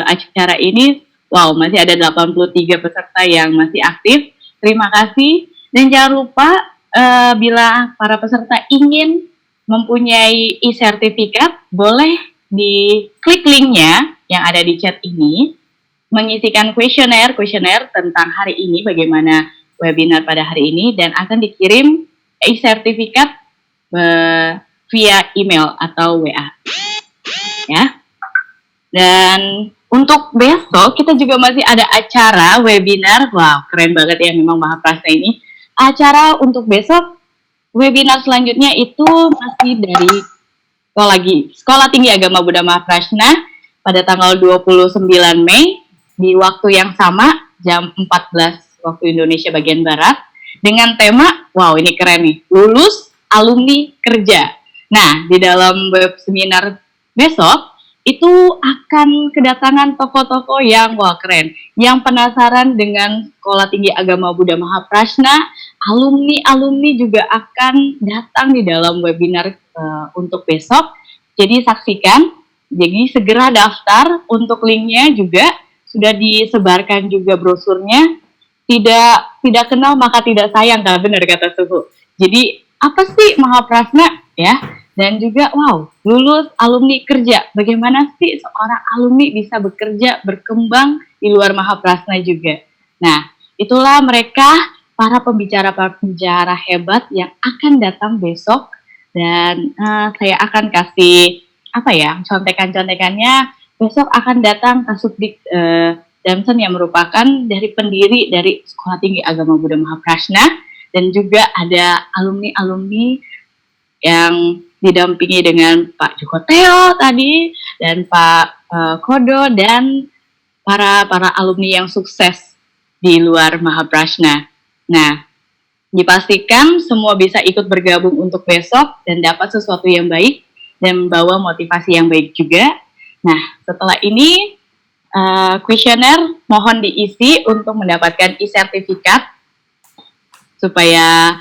acara ini. Wow, masih ada 83 peserta yang masih aktif. Terima kasih. Dan jangan lupa bila para peserta ingin mempunyai e-sertifikat, boleh diklik linknya yang ada di chat ini, mengisikan kuesioner tentang hari ini, bagaimana webinar pada hari ini, dan akan dikirim e-sertifikat via email atau WA. Ya. Dan untuk besok kita juga masih ada acara webinar. Wow, keren banget ya memang Mahaprasna ini. Acara untuk besok webinar selanjutnya itu masih dari Sekolah Tinggi Agama Buddha Mahaprasna pada tanggal 29 Mei di waktu yang sama jam 14 waktu Indonesia bagian Barat dengan tema, wow ini keren nih, lulus alumni kerja. Nah, di dalam web seminar besok itu akan kedatangan tokoh-tokoh yang wah keren, yang penasaran dengan Sekolah Tinggi Agama Buddha Mahaprasna. Alumni juga akan datang di dalam webinar untuk besok. Jadi saksikan, jadi segera daftar. Untuk linknya juga sudah disebarkan juga brosurnya. Tidak kenal maka tidak sayang, kan benar kata Suhu. Jadi apa sih Mahaprasna ya? Dan juga wow, lulus alumni kerja. Bagaimana sih seorang alumni bisa bekerja, berkembang di luar Mahaprasna juga. Nah, itulah mereka para pembicara hebat yang akan datang besok. Dan saya akan kasih contekan-contekannya. Besok akan datang Kasubdit Damson yang merupakan dari pendiri dari Sekolah Tinggi Agama Buddha Mahaprajna, dan juga ada alumni-alumni yang didampingi dengan Pak Joko Teo tadi, dan Pak Kodo, dan para alumni yang sukses di luar Mahaprajna. Nah, dipastikan semua bisa ikut bergabung untuk besok dan dapat sesuatu yang baik dan membawa motivasi yang baik juga. Nah, setelah ini kuesioner mohon diisi untuk mendapatkan e-sertifikat supaya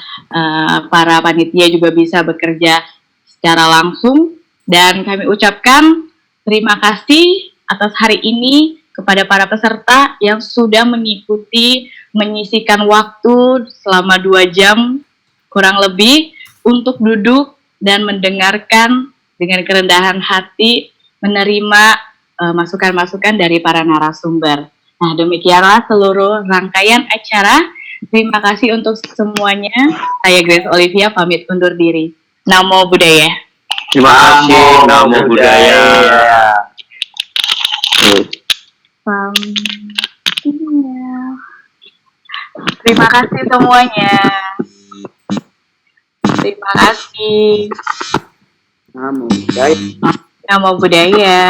para panitia juga bisa bekerja secara langsung, dan kami ucapkan terima kasih atas hari ini kepada para peserta yang sudah mengikuti, menyisikan waktu selama 2 jam kurang lebih untuk duduk dan mendengarkan dengan kerendahan hati, menerima masukan-masukan dari para narasumber. Nah, demikianlah seluruh rangkaian acara. Terima kasih untuk semuanya. Saya Grace Olivia pamit undur diri. Namo Buddhaya. Terima kasih. Namo Buddhaya. Terima kasih semuanya. Terima kasih. Namo Buddhaya. Namo Buddhaya.